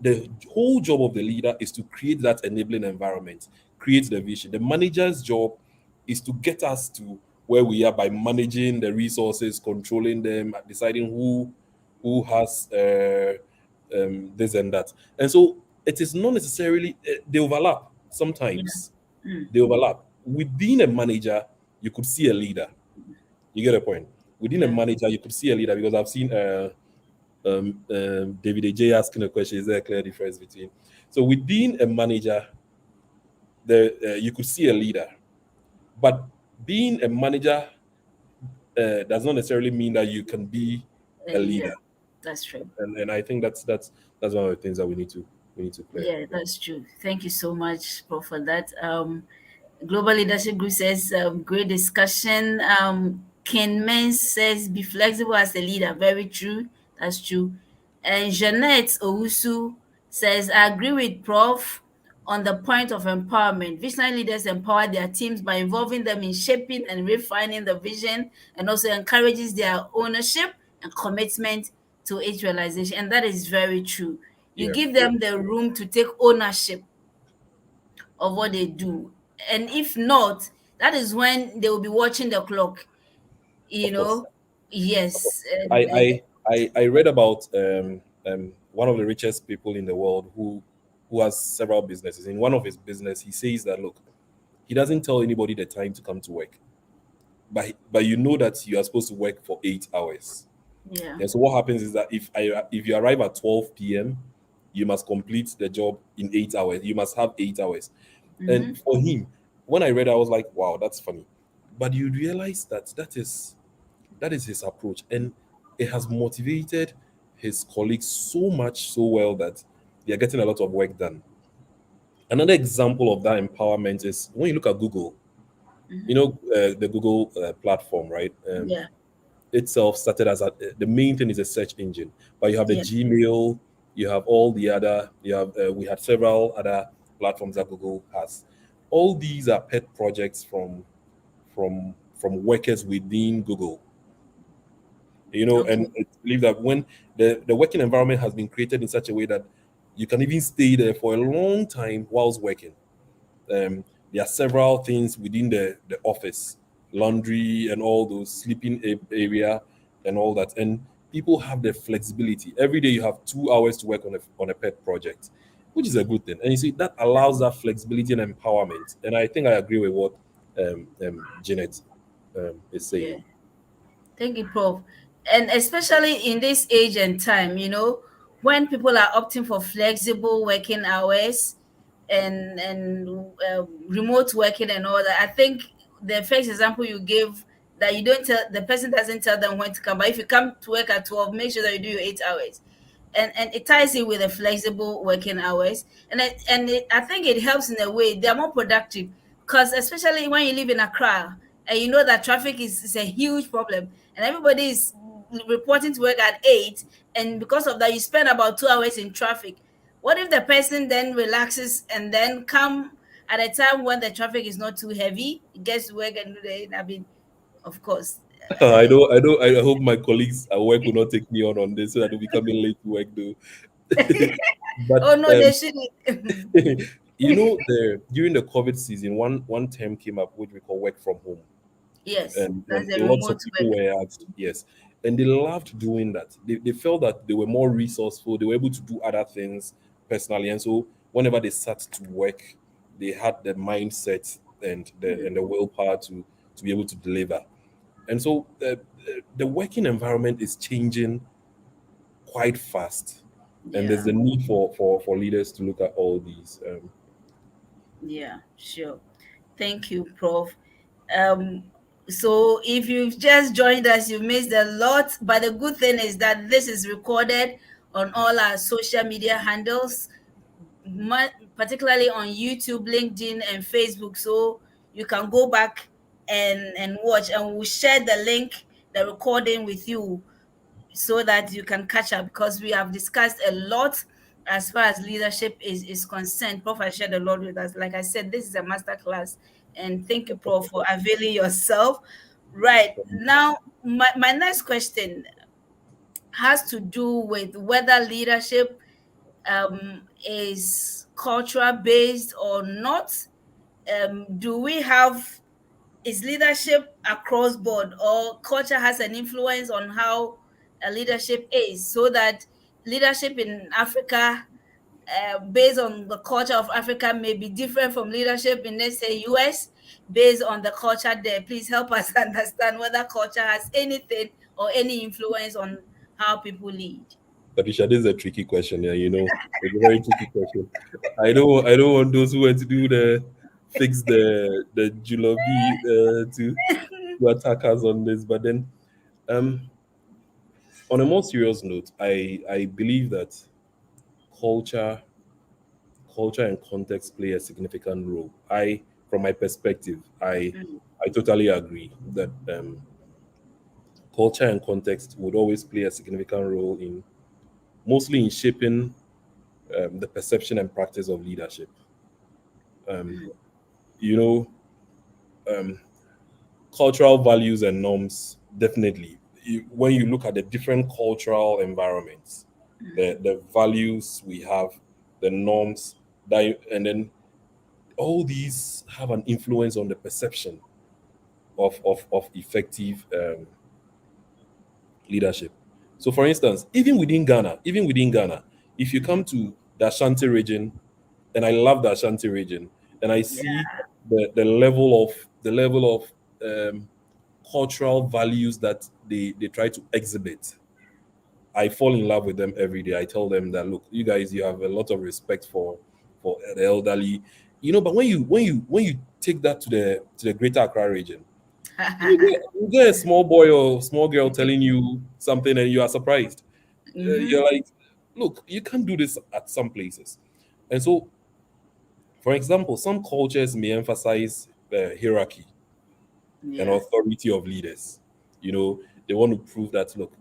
The whole job of the leader is to create that enabling environment, create the vision. The manager's job is to get us to where we are by managing the resources, controlling them, deciding who has this and that. And so it is not necessarily they overlap Yeah. sometimes. Mm. They overlap. Within a manager, you could see a leader. You get a point. Within a Yeah. manager, you could see a leader because I've seen David AJ asking a question: is there a clear difference between? So within a manager, you could see a leader, but being a manager does not necessarily mean that you can be A a leader. leader. That's true. And I think that's one of the things that we need to clear. Yeah, that's true. Thank you so much, Prof, for that. Global Leadership Group says, great discussion. Ken Men says, be flexible as a leader. Very true. That's true. And Jeanette Owusu says, I agree with Prof on the point of empowerment. Visionary leaders empower their teams by involving them in shaping and refining the vision, and also encourages their ownership and commitment to its realization. And that is very true. You Yeah, give them the room to take ownership of what they do. And if not, that is when they will be watching the clock, you of course. know. Yes. I And I I read about one of the richest people in the world who has several businesses. In one of his business, he says that look, he doesn't tell anybody the time to come to work, but you know that you are supposed to work for 8 hours. yeah. And so what happens is that if you arrive at 12 p.m., you must complete the job in 8 hours. You must have 8 hours. Mm-hmm. And for him, when I read, I was like, wow, that's funny. But you realize that is his approach, and it has motivated his colleagues so much so well that they are getting a lot of work done. Another example of that empowerment is when you look at Google. Mm-hmm. The Google platform, right? Yeah. Itself started as the main thing is a search engine, but you have the Yeah. Gmail, you have all the other, you have we had several other platforms that Google has. All these are pet projects from workers within Google. And Okay. I believe that when the working environment has been created in such a way that you can even stay there for a long time whilst working. There are several things within the office, laundry and all those, sleeping area and all that. And people have the flexibility. Every day you have 2 hours to work on a pet project, which is a good thing. And you see, that allows that flexibility and empowerment. And I think I agree with what Janet is saying. Yeah. Thank you, Prof. And especially in this age and time, when people are opting for flexible working hours and remote working and all that, I think the first example you gave, that you don't tell the person, doesn't tell them when to come, but if you come to work at 12, make sure that you do your 8 hours. And it ties in with the flexible working hours, I think it helps in a way they're more productive, because especially when you live in Accra and you know that traffic is a huge problem, and everybody is reporting to work at 8, and because of that you spend about 2 hours in traffic. What if the person then relaxes and then come at a time when the traffic is not too heavy, gets to work and do the, I mean, of course. I hope my colleagues at work will not take me on this so that they'll be coming late to work though. Oh But no, they shouldn't. during the COVID season, one term came up which we call work from home, Yes, and that's a lots of remote people work. were asked, yes, and they loved doing that. They felt that they were more resourceful, they were able to do other things personally, and so whenever they sat to work, they had the mindset and the willpower to be able to deliver. And so the working environment is changing quite fast, and there's Yeah. a need for leaders to look at all these. Yeah, sure. Thank you, Prof. Um, so if you've just joined us, you missed a lot. But the good thing is that this is recorded on all our social media handles, particularly on YouTube, LinkedIn, and Facebook. So you can go back and watch, and we'll share the link, the recording with you, so that you can catch up, because we have discussed a lot as far as leadership is concerned. Prof has shared a lot with us. Like I said, this is a master class, and thank you, Prof, for availing yourself. Right now, my next question has to do with whether leadership is cultural based or not. Do we have Is leadership across board, or culture has an influence on how a leadership is, so that leadership in Africa, based on the culture of Africa, may be different from leadership in, let's say, US, based on the culture there? Please help us understand whether culture has anything or any influence on how people lead. Patricia, this is a tricky question. Yeah, it's a very tricky question. I don't want those who want to do the fix the julabi to attack us on this. But then, um, on a more serious note, I believe that culture culture and context play a significant role. From my perspective, I totally agree that culture and context would always play a significant role in mostly in shaping the perception and practice of leadership. Um, you know, um, Cultural values and norms, definitely. When you look at the different cultural environments, the values we have, the norms, and then all these have an influence on the perception of effective leadership. So, for instance, even within Ghana, if you come to the Ashanti region, and I love the Ashanti region, and I see the level of cultural values that they try to exhibit. I fall in love with them every day. I tell them that, look, you guys, you have a lot of respect for the elderly, But when you take that to the Greater Accra region, you get a small boy or small girl telling you something, and you are surprised. You're Mm-hmm. like, look, you can't do this at some places. And so, for example, some cultures may emphasize hierarchy and Yeah. authority of leaders. They want to prove that, look,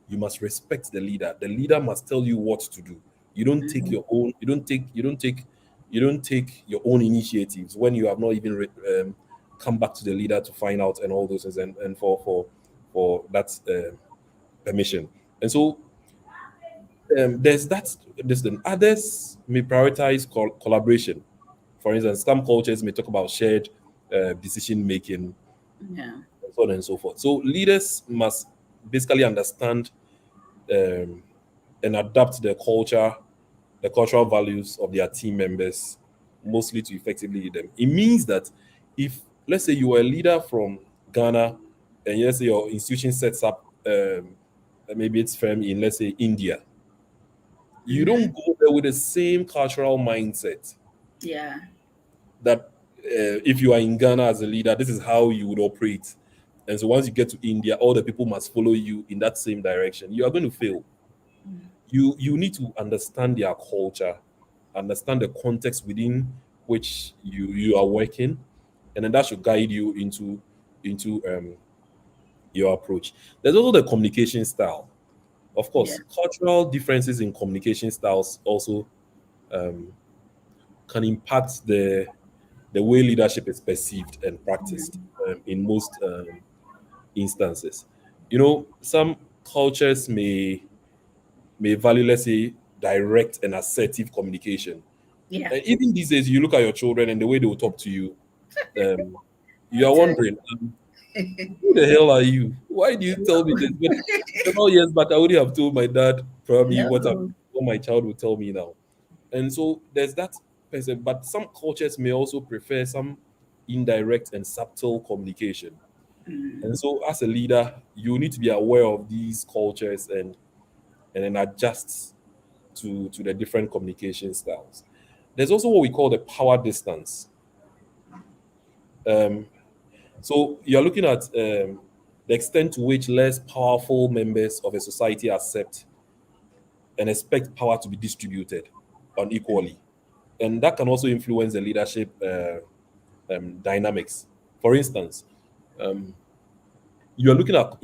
you must respect the leader. The leader must tell you what to do. You don't take your own. You don't take your own initiatives when you have not even come back to the leader to find out and all those things. And for that. permission. And so there's that. This then others may prioritize collaboration. For instance, some cultures may talk about shared decision making, Yeah. and so on and so forth. So leaders must basically understand um, and adapt the cultural values of their team members, mostly to effectively lead them. It means that if, let's say, you are a leader from Ghana, and let's say your institution sets up maybe it's firm in, let's say, India, you don't Mm-hmm. go there with the same cultural mindset Yeah. that if you are in Ghana as a leader, this is how you would operate. And so once you get to India, all the people must follow you in that same direction. You are going to fail. You need to understand their culture, understand the context within which you are working, and then that should guide you into your approach. There's also the communication style. Of Yeah. course, cultural differences in communication styles also um, can impact the way leadership is perceived and practiced in most instances. You know, some cultures may value, let's say, direct and assertive communication. Yeah. And even these days, you look at your children and the way they will talk to you, um, you I are tell wondering, who the hell are you? Why do you tell me this? But several years back, I would have told my dad probably no. what my child would tell me now. And so there's that person, but some cultures may also prefer some indirect and subtle communication. And so as a leader, you need to be aware of these cultures and then adjust to the different communication styles. There's also what we call the power distance. Um, so you're looking at the extent to which less powerful members of a society accept and expect power to be distributed unequally. And that can also influence the leadership dynamics. For instance, um, you're looking at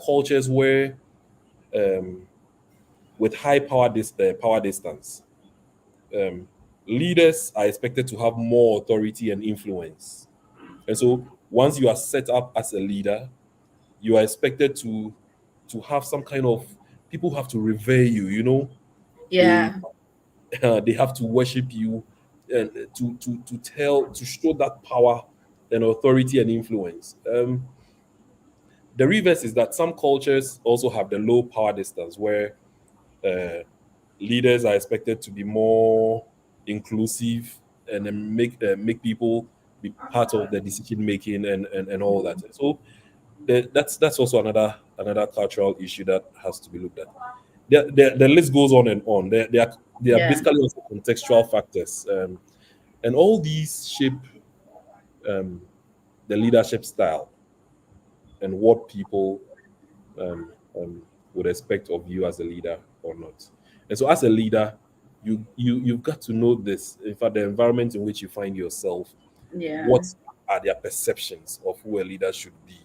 cultures where um, with high power distance, um, leaders are expected to have more authority and influence. And so once you are set up as a leader, you are expected to have some kind of people have to revere you. You know, they Yeah. they have to worship you and to show that power and authority and influence. The reverse is that some cultures also have the low power distance where uh, leaders are expected to be more inclusive and then make people be part of the decision making and all that. So that's also another cultural issue that has to be looked at. The list goes on and on. They are Yeah. basically also contextual factors, and all these shape um, the leadership style and what people would expect of you as a leader or not. And so, as a leader, you've got to know this. In fact, the environment in which you find yourself, Yeah. what are their perceptions of who a leader should be,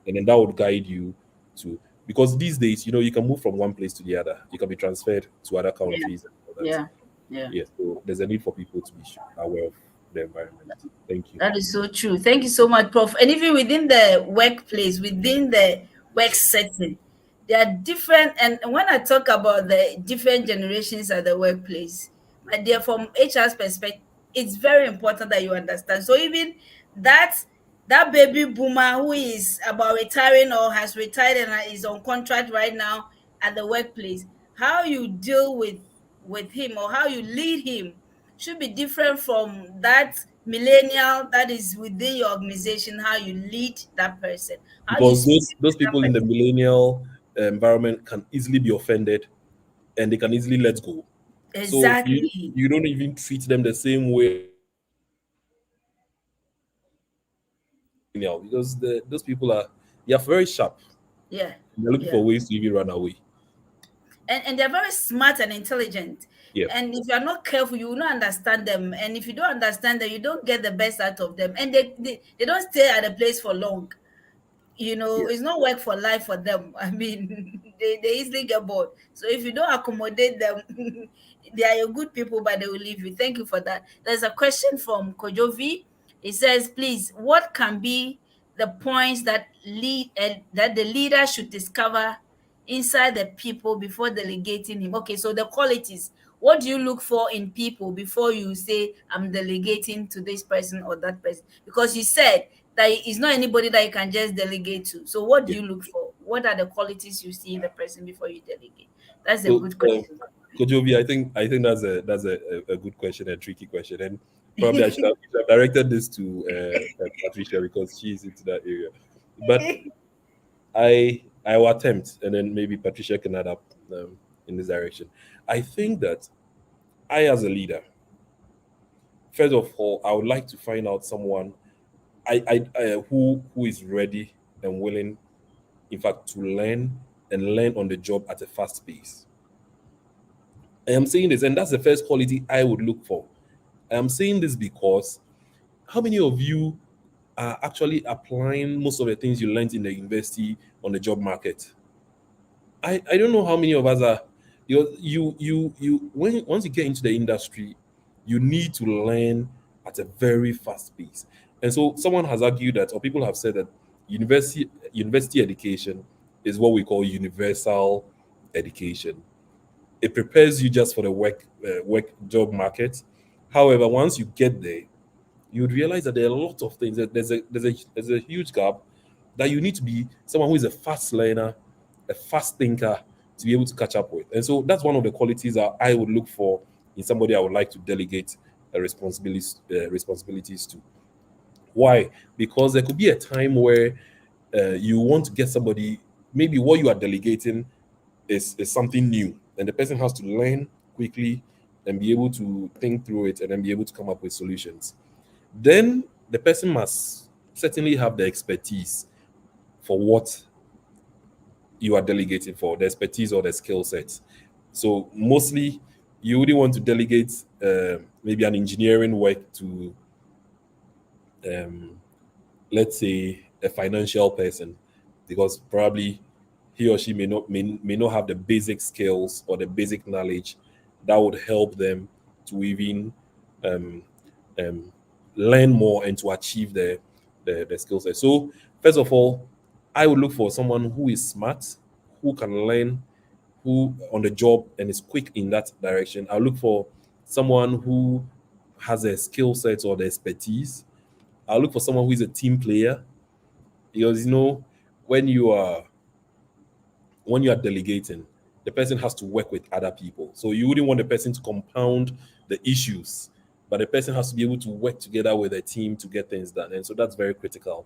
and then that would guide you to. Because these days, you know, you can move from one place to the other. You can be transferred to other Yeah. countries and all that. Yeah. Yeah. Yes, so there's a need for people to be aware of the environment. Thank you. That is so true. Thank you so much, Prof. And even within the workplace, within the work setting, there are different. And when I talk about the different generations at the workplace, my dear, from HR's perspective, it's very important that you understand. So even that that baby boomer who is about retiring or has retired and is on contract right now at the workplace, how you deal with him or how you lead him should be different from that millennial that is within your organization, how you lead that person, how you Because speak those to that people in the person. millennial environment can easily be offended and they can easily let go. So Exactly. you don't even treat them the same way as you would treat millennial because those people are very sharp. Yeah. They're looking Yeah. for ways to even run away. And they're very smart and intelligent. Yeah. And if you're not careful, you will not understand them. And if you don't understand them, you don't get the best out of them. And they don't stay at a place for long. Yeah. It's not work for life for them. I mean, they easily get bored. So if you don't accommodate them, they are your good people, but they will leave you. Thank you for that. There's a question from Kojovi. It says, please, what can be the points that the leader should discover inside the people before delegating him? Okay, so the qualities. What do you look for in people before you say I'm delegating to this person or that person? Because you said that it's not anybody that you can just delegate to. So what do Yeah. you look for? What are the qualities you see in the person before you delegate? That's a So, good question. Kojovi, I think that's a good question, a tricky question, and probably I should have directed this to Patricia because she's into that area. But I will attempt, and then maybe Patricia can add up in this direction. I think that I, as a leader, first of all, I would like to find out someone who is ready and willing, in fact, to learn and learn on the job at a fast pace. I am saying this, and that's the first quality I would look for. I am saying this because how many of you are actually applying most of the things you learned in the university on the job market? I don't know how many of us are. You when once you get into the industry, you need to learn at a very fast pace. And so someone has argued that, or people have said that university education is what we call universal education. It prepares you just for the work job market. However, once you get there, you would realize that there are a lot of things. That there's a huge gap that you need to be someone who is a fast learner, a fast thinker to be able to catch up with. And so that's one of the qualities that I would look for in somebody I would like to delegate responsibilities to. Why? Because there could be a time where you want to get somebody, maybe what you are delegating is something new, and the person has to learn quickly and be able to think through it and then be able to come up with solutions. Then the person must certainly have the expertise for what you are delegating for, the expertise or the skill sets. So mostly you wouldn't want to delegate maybe an engineering work to um, let's say a financial person, because probably he or she may not have the basic skills or the basic knowledge that would help them to even um, um, learn more and to achieve the skill set. So first of all, I would look for someone who is smart, who can learn, who on the job and is quick in that direction. I look for someone who has a skill set or the expertise. I look for someone who is a team player, because when you are when you are delegating, the person has to work with other people. So you wouldn't want the person to compound the issues, but the person has to be able to work together with a team to get things done. And so that's very critical.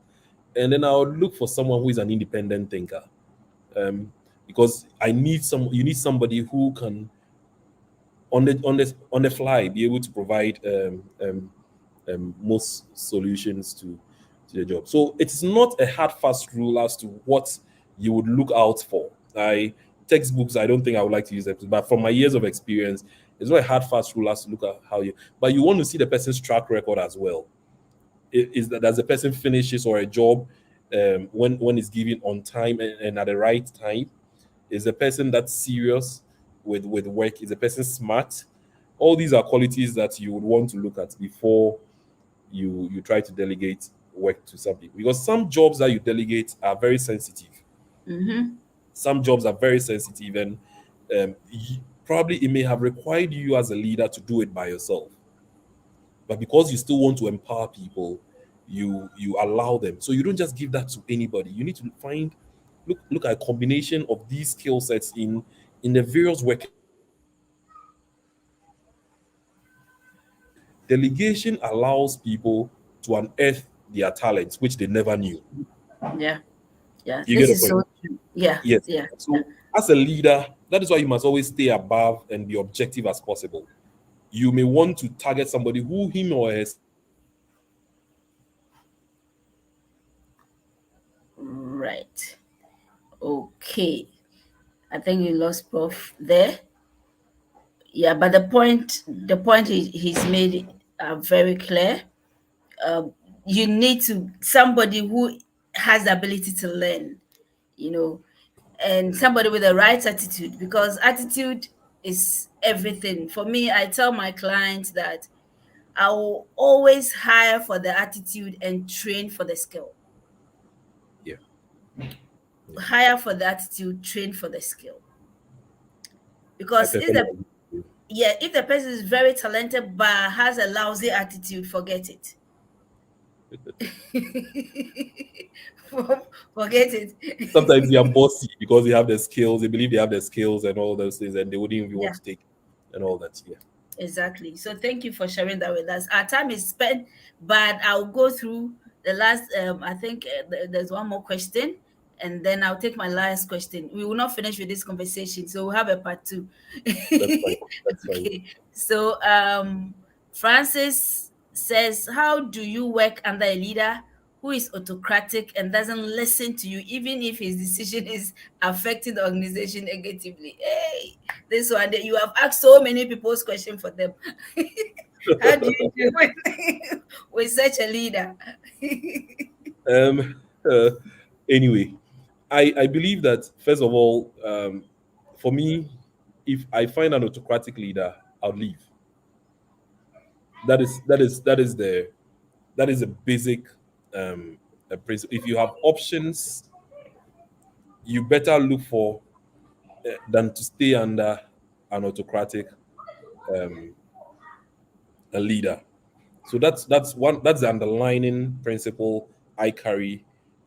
And then I would look for someone who is an independent thinker, um, because you need somebody who can on the fly be able to provide most solutions to the job. So it's not a hard fast rule as to what you would look out for. I Textbooks, I don't think I would like to use them, but from my years of experience, it's not a hard fast rule as to look at how you. But you want to see the person's track record as well. Is that does the person finishes or a job when it's given on time and at the right time? Is the person that's serious with work? Is the person smart? All these are qualities that you would want to look at before you try to delegate work to some people, because some jobs that you delegate are very sensitive. Mm-hmm. Some jobs are very sensitive, and probably it may have required you as a leader to do it by yourself, but because you still want to empower people, you allow them. So you don't just give that to anybody. You need to look at a combination of these skill sets in the various work environments that you are delegation. Delegation allows people to unearth their talents which they never knew. Yeah. Yeah. You get This the is point? so true. Yeah. Yes. Yeah. So as a leader, that is why you must always stay above and be objective as possible. You may want to target somebody who him or herself may not have the basic skills to be able to do the job. Right. Okay. I think you lost Prof there. Yeah, but the point he's made are very clear. Um, you need to somebody who has the ability to learn, you know, and somebody with the right attitude, because attitude is everything. For me, I tell my clients that I will always hire for the attitude and train for the skill. Yeah. hire for the attitude, train for the skill. I Because if perfectly the agree with yeah, if the person is very talented but has a lousy attitude, forget it. you. Forget it. Sometimes they are bossy because they have the skills, they believe they have the skills and all those things, and they wouldn't even want Yeah. to take and all that. Yeah, Exactly. So thank you for sharing that with us. Our time is spent, but I'll go through the last. I think there's one more question, and then I'll take my last question. We will not finish with this conversation, so we'll have a part two. that's fine. That's fine. Okay. So Francis says, "How do you work under a leader who is autocratic and doesn't listen to you, even if his decision is affecting the organization negatively?" Hey, this one, you have asked so many people's question for them. How do you do with, with such a leader? Um. Uh, anyway, I believe that first of all, for me, if I find an autocratic leader, I'll leave. That is a basic principle. If you have options, you better look for than to stay under an autocratic um, a leader. So that's the underlining principle I carry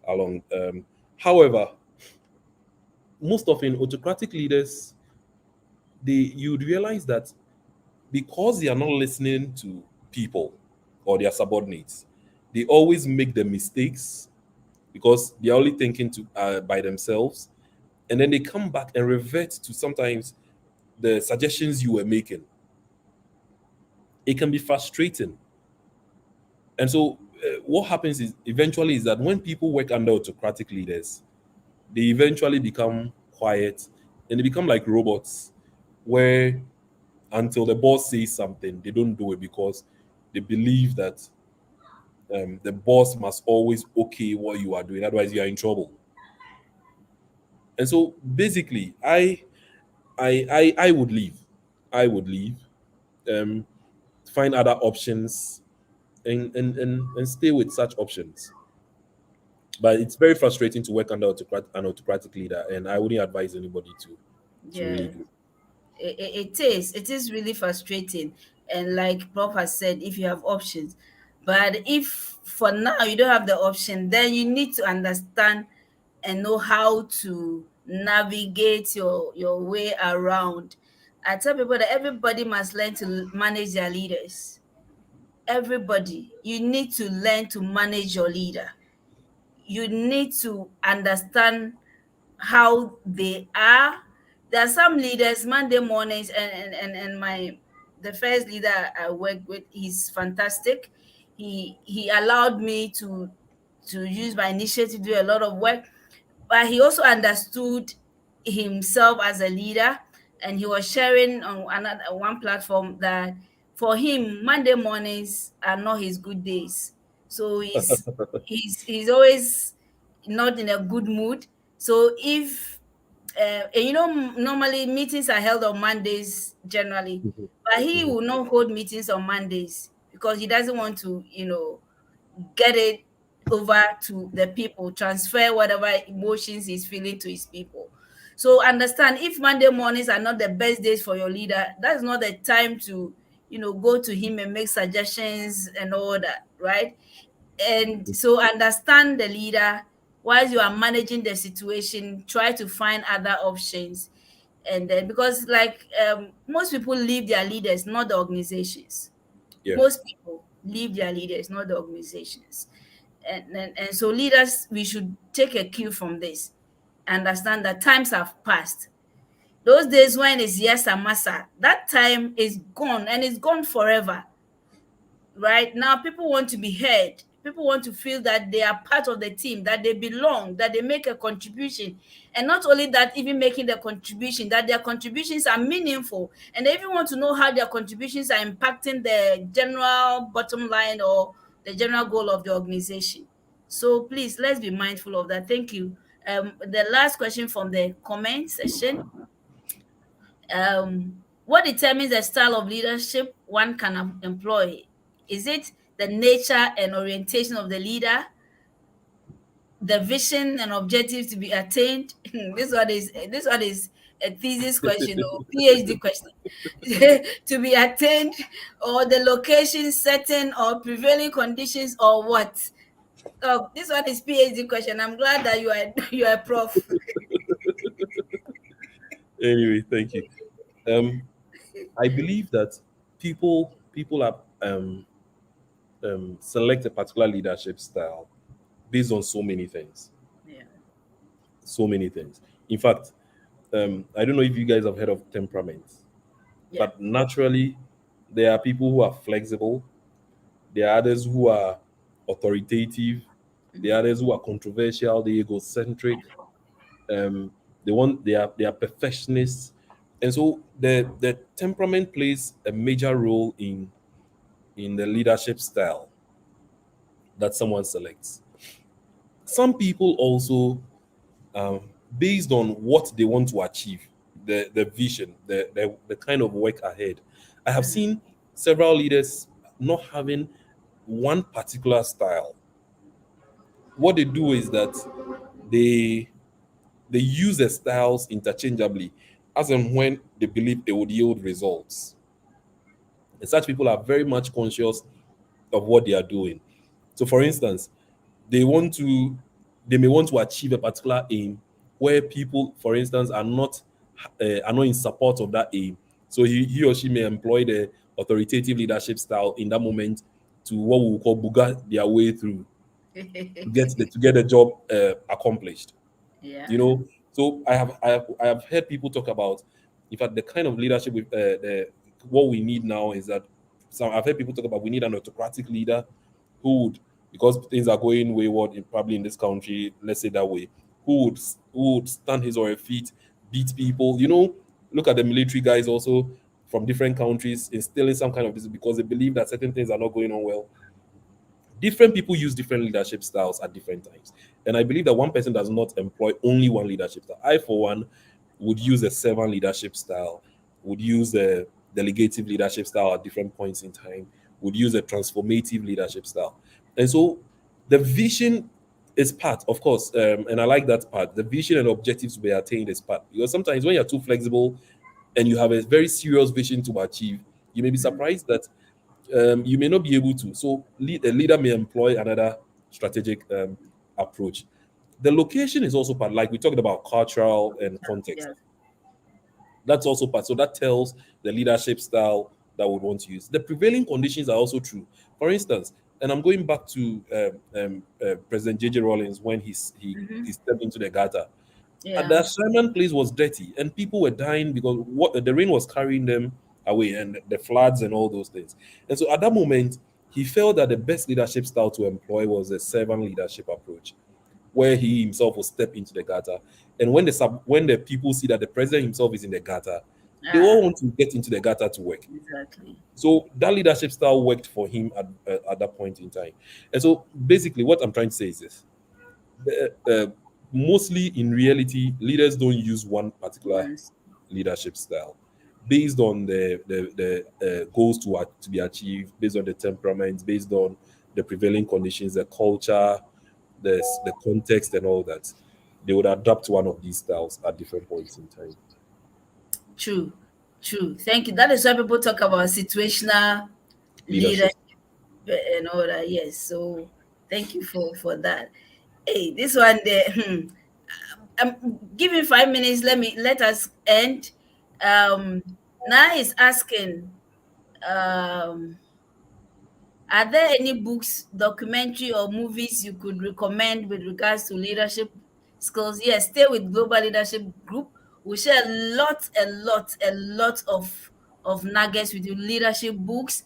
along. However, most often autocratic leaders, they you'd realize that because they are not listening to people or their subordinates, they always make the mistakes because they're only thinking to by themselves, and then they come back and revert to sometimes the suggestions you were making. It can be frustrating. And so, what happens is eventually is that when people work under autocratic leaders, they eventually become quiet and they become like robots, where until the boss says something, they don't do it because they believe that the boss must always okay what you are doing, otherwise you are in trouble. And so, basically, I would leave. I would leave. Um, find other options and stay with such options. But it's very frustrating to work under an autocratic leader, and I wouldn't advise anybody to really Yeah, do. it is really frustrating. And like Prof has said, if you have options, but if for now you don't have the option, then you need to understand and know how to navigate your way around. I tell people that everybody must learn to manage their leaders. Everybody, you need to learn to manage your leader. You need to understand how they are. There are some leaders Monday mornings, and my the first leader I worked with, he's fantastic. He allowed me to use my initiative to do a lot of work, but he also understood himself as a leader, and he was sharing on another one platform that for him Monday mornings are not his good days. So he's always not in a good mood. So if normally meetings are held on Mondays generally, Mhm, but he mhm. will not hold meetings on Mondays because he doesn't want to, get it over to the people, transfer whatever emotions he's feeling to his people. So understand, if Monday mornings are not the best days for your leader, that's not the time to, go to him and make suggestions and all that, right? And so understand the leader. While you are managing the situation, try to find other options. And then, because like most people leave their leaders, not the organizations. Yeah, Most people leave their leaders, not the organizations. And so leaders, we should take a cue from this. Understand that times have passed. Those days when it's yes and massa, that time is gone, and it's gone forever. Right now, people want to be heard. People want to feel that they are part of the team, that they belong, that they make a contribution. And not only that, even making the contribution, that their contributions are meaningful, and they even want to know how their contributions are impacting the general bottom line or the general goal of the organization. So please, let's be mindful of that. Thank you. The last question from the comment section: what determines the style of leadership one can employ? Is it the nature and orientation of the leader, the vision and objectives to be attained. This one is a thesis question or PhD question. To be attained, or the location, setting, or prevailing conditions, or what? Oh, this one is PhD question. I'm glad that you are you are a prof. Anyway, thank you. Um, I believe that people are select a particular leadership style based on so many things. Yeah. So many things. In fact, I don't know if you guys have heard of temperament, Yeah. but naturally, there are people who are flexible. There are others who are authoritative. There are others who are controversial. They're egocentric. Um, they are perfectionists, and so the temperament plays a major role in the leadership style that someone selects. Some people also, based on what they want to achieve, the vision, the kind of work ahead. I have seen several leaders not having one particular style. What they do is that they they use the styles interchangeably as and when they believe it would yield results. And such people are very much conscious of what they are doing. So, for instance, they want to they may want to achieve a particular aim where people, for instance, are not in support of that aim. So he or she may employ the authoritative leadership style in that moment to what we will call booger their way through to get the job accomplished. Yeah. You know, so I have heard people talk about, in fact, the kind of leadership with what we need now is that some I've heard people talk about we need an autocratic leader who would, because things are going wayward probably in this country, let's say that way, who would stand his or her feet, beat people. Look at the military guys also from different countries instilling some kind of this because they believe that certain things are not going on well. Different people use different leadership styles at different times. And I believe that one person does not employ only one leadership style. I, for one, would use a servant leadership style, would use a delegative leadership style at different points in time, would use a transformative leadership style. And so the vision is part, of course, and I like that part. The vision and objectives to be attained is part. Because sometimes when you're too flexible and you have a very serious vision to achieve, you may be surprised that you may not be able to. So a leader may employ another strategic approach. The location is also part, like we talked about cultural and context. Yeah. That's also part. So that tells the leadership style that we want to use. The prevailing conditions are also true. For instance, and I'm going back to President J.J. Rawlings when he stepped into the gutter. The Yeah. assignment place was dirty, and people were dying because what the rain was carrying them away, and the floods and all those things. And so, at that moment, he felt that the best leadership style to employ was a servant leadership approach, where he himself will step into the gutter. And when the people see that the president himself is in the gutter, they all Ah, want to get into the gutter to work. exactly. So that leadership style worked for him at that point in time. And so, basically, what I'm trying to say is this: uh, mostly in reality, leaders don't use one particular Once. leadership style based on the goals to be achieved, based on the temperament, based on the prevailing conditions, the culture, the context, and all that. They would adapt one of these styles at different points in time. True. True. Thank you. That is why people talk about situational Leadership. leadership and all that. Yes. So thank you for that. Hey, this one there. Give me 5 minutes. Let us end. Now is asking. Um, Are there any books, documentary, or movies you could recommend with regards to leadership skills? Yes, stay with Global Leadership Group. We share a lot of nuggets with you, leadership books,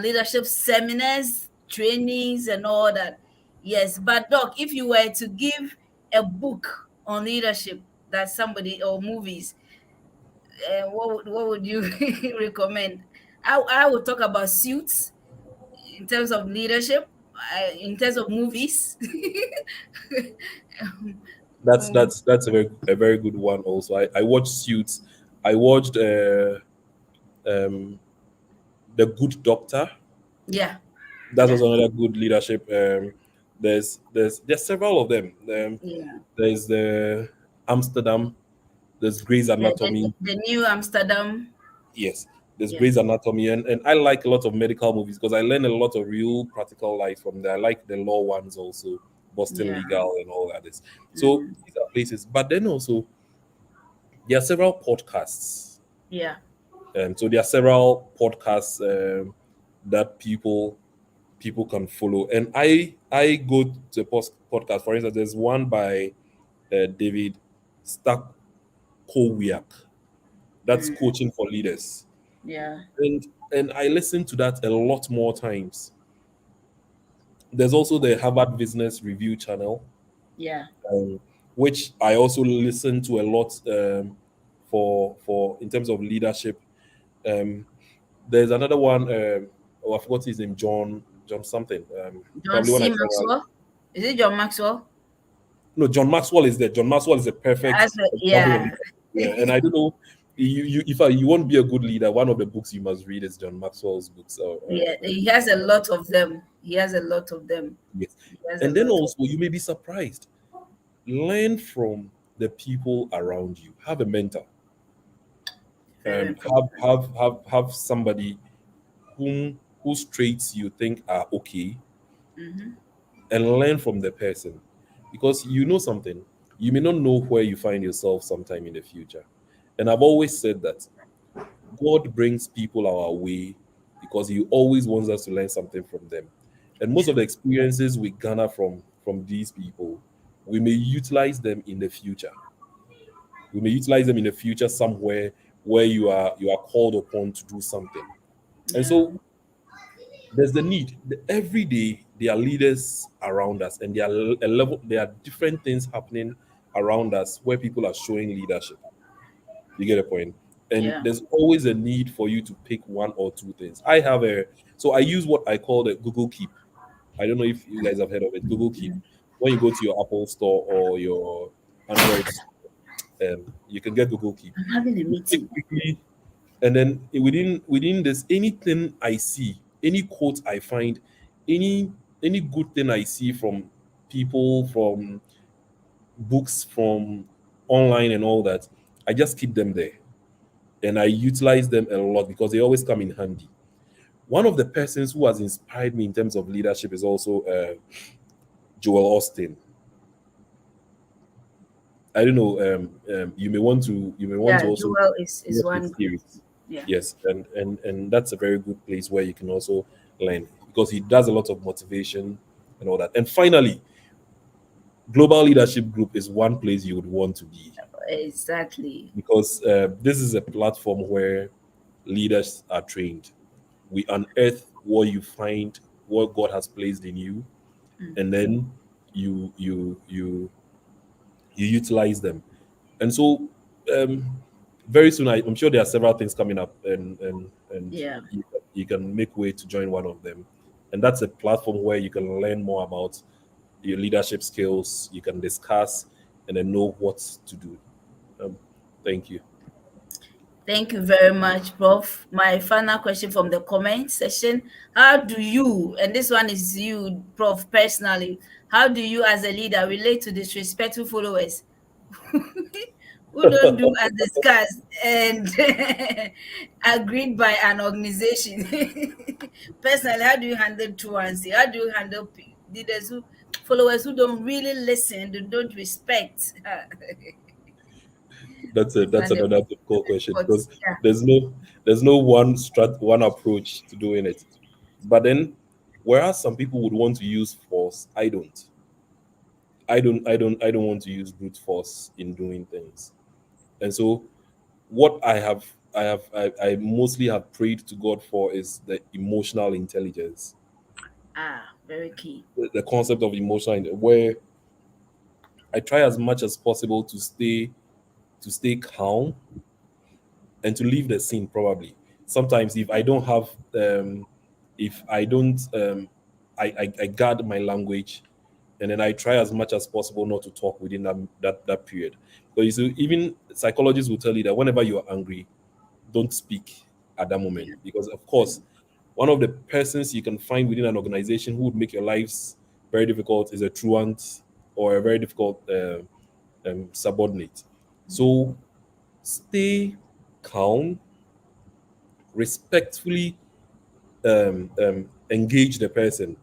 leadership seminars, trainings, and all that. Yes, but Doc, if you were to give a book on leadership that somebody or movies, what would you recommend? I would talk about Suits in terms of leadership, in terms of movies. That's Um, that's that's a very good one. Also, I watched Suits. I watched um, The Good Doctor. yeah, That yeah, was another good leadership. There's several of them. Yeah. There's the Amsterdam. There's Grey's Anatomy. The new Amsterdam. Yes, there's Yeah. Grey's Anatomy, and I like a lot of medical movies because I learn a lot of real practical life from there. I like the law ones also, Boston Yeah. Legal and all that is. So Hmm. these are places, but then also there are several podcasts. Yeah. So there are several podcasts that people can follow, and I go to a podcast. For instance, there's one by David Stakowiak. That's Mm. coaching for leaders, Yeah. and I listen to that a lot more times. There's also the Harvard Business Review channel, Yeah. um, which I also listen to a lot for in terms of leadership. Um, there's another one. Oh, I forgot his name. John something. John Probably when I C. try to. Maxwell. Is it John Maxwell? No, John Maxwell is there. John Maxwell is a perfect example of Yeah. leadership. Yeah, and I don't know. You want to be a good leader, one of the books you must read is John Maxwell's books. Yeah. He has a lot of them. He has a lot of them. Yes, He has a and then lot of also you may be surprised. Learn from the people around you. Have a mentor. very Have somebody whose traits you think are okay, important. and learn from the person, because you know something. You may not know where you find yourself sometime in the future, and I've always said that God brings people our way because He always wants us to learn something from them. And most of the True. experiences we garner from these people, we may utilize them in the future. We may utilize them in the future somewhere where you are called upon to do something. And Yeah. so there's the need. Every day there are leaders around us, and there are a level. There are different things happening around us where people are showing leadership. You get a point? And Yeah. there's always a need for you to pick one or two things. So I use what I call the Google Keep. I don't know if you guys have heard of it. Google Keep. When you go to your Apple store or your Android, you can get Google Keep. I'm having a You pick meeting. quickly, and then within this, anything I see, any quote I find, any any good thing I see from people, from books, from online and all that, I just keep them there, and I utilize them a lot because they always come in handy. One of the persons who has inspired me in terms of leadership is also Joel Austin. I don't know. You may want to Yeah. also Jewel is watch one his good. series. Yeah. Yes, and that's a very good place where you can also learn because he does a lot of motivation and all that. And finally, Global Leadership Group is one place you would want to be Exactly. because this is a platform where leaders are trained. We unearth what you find, what God has placed in you, and then you you you you utilize them. And so, very soon, I'm sure there are several things coming up, and Yeah. you can make way to join one of them. And that's a platform where you can learn more about your leadership skills. You can discuss and then know what to do. Um, thank you. Thank you very much, Prof. My final question from the comment section. How do you, and this one is you, Prof, personally, how do you as a leader relate to disrespectful followers who don't do as discussed and agreed by an organization? Personally, how do you handle truancy? How do you handle leaders who, followers who don't really listen, they don't respect? That's This one, another difficult question but because yeah. there's no one approach to doing it. But then, whereas some people would want to use force, I don't. I don't want to use brute force in doing things. And so what I mostly have prayed to God for is the emotional intelligence, Very key. the concept of where I try as much as possible to stay calm and to leave the scene. Probably sometimes if I don't have if I don't I guard my language, and then I try as much as possible not to talk within that period. But you see, even psychologists will tell you that whenever you are angry, don't speak at that moment, Yeah. because of course one of the persons you can find within an organization who would make your lives very difficult is a truant or a very difficult subordinate. So stay calm, respectfully engage the person,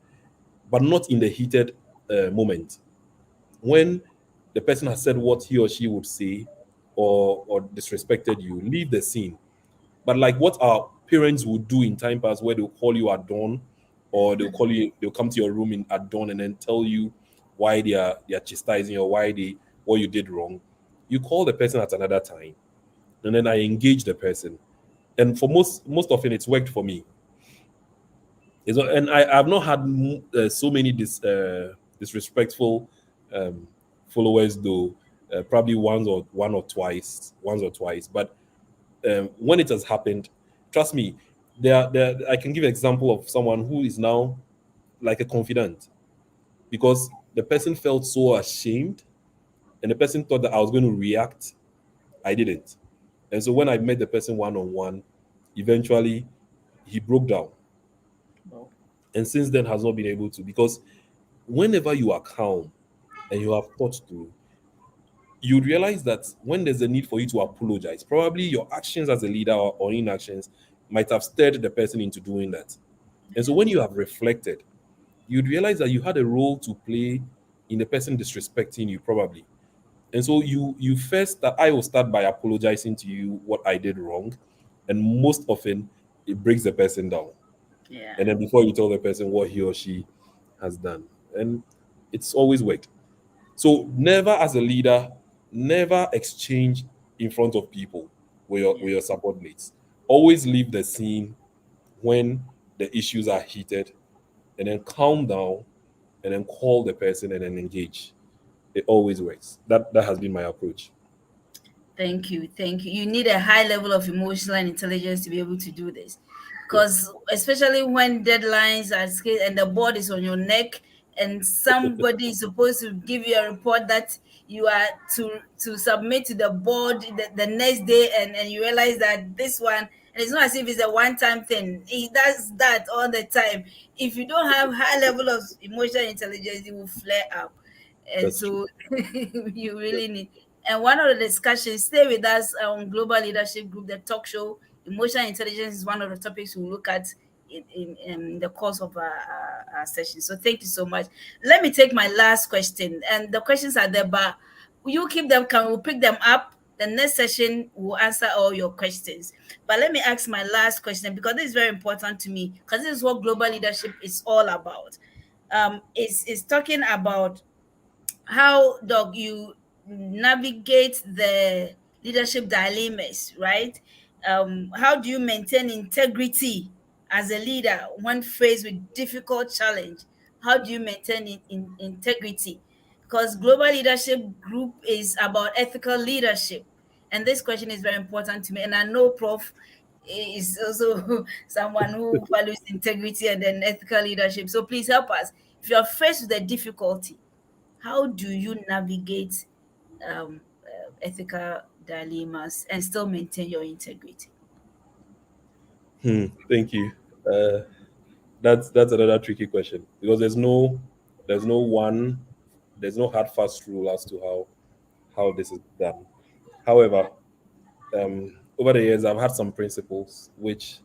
but not in the heated moment. When the person has said what he or she would say or disrespected you, leave the scene. But like what our parents would do in time past, where they'll call you at dawn, or they'll come to your room at dawn and then tell you why they are chastising you or why they what you did wrong. You call the person at another time, and then I engage the person. And for most often, it's worked for me. And I've not had so many disrespectful um, followers though. Probably once or twice. But when it has happened, trust me, I can give an example of someone who is now like a confidant because the person felt so ashamed and the person thought that I was going to react. I didn't. And so when I met the person one on one, eventually he broke down. Wow. And since then has not been able to because whenever you are calm and you have thought through, you realize that when there's a need for you to apologize, probably your actions as a leader or inactions might have stirred the person into doing that. And so when you have reflected, you'd realize that you had a role to play in the person disrespecting you, probably. And so you first that I will start by apologizing to you what I did wrong. And most often it breaks the person down. Yeah. And then before you tell the person what he or she has done. And it's always worked. So never as a leader, never exchange in front of people Yeah. with your subordinates. Always leave the scene when the issues are heated and then calm down and then call the person and then engage. It always works. That has been my approach. Thank you. Thank you. You need a high level of emotional intelligence to be able to do this. Yes. Because especially when deadlines are scaled and the board is on your neck and somebody is supposed to give you a report that you are to submit to the board the next day and you realize that this one and it's not as if it's a one-time thing. He does that all the time. If you don't have high level of emotional intelligence, it will flare up. And That's true. so you really need. And one of the discussions, stay with us on Global Leadership Group, the talk show. Emotional intelligence is one of the topics we'll look at in the course of our session. So thank you so much. Let me take my last question. And the questions are there, but you keep them, we'll pick them up. The next session will answer all your questions. But let me ask my last question because this is very important to me because this is what global leadership is all about. Is talking about how dog you navigate the leadership dilemmas, right? How do you maintain integrity as a leader when faced with difficult challenge? How do you maintain integrity? Because global leadership group is about ethical leadership, and this question is very important to me. And I know Prof is also someone who values integrity and then ethical leadership. So please help us. If you are faced with a difficulty, how do you navigate ethical dilemmas and still maintain your integrity? Thank you. Uh, that's another tricky question because there's no one there's no hard fast rule as to how this is done. However, over the years I've had some principles which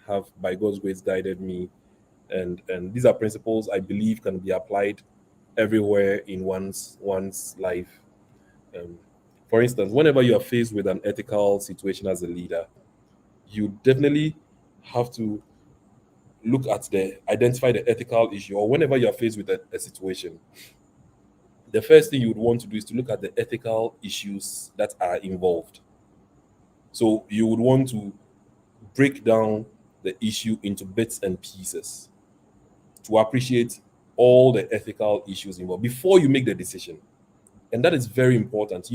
have by God's grace guided me, and these are principles I believe can be applied everywhere in one's life. Um, for instance, whenever you are faced with an ethical situation as a leader, you definitely have to look at the identify the ethical issue, or whenever you are faced with a situation, the first thing you would want to do is to look at the ethical issues that are involved. So you would want to break down the issue into bits and pieces to appreciate all the ethical issues involved before you make the decision. And that is very important.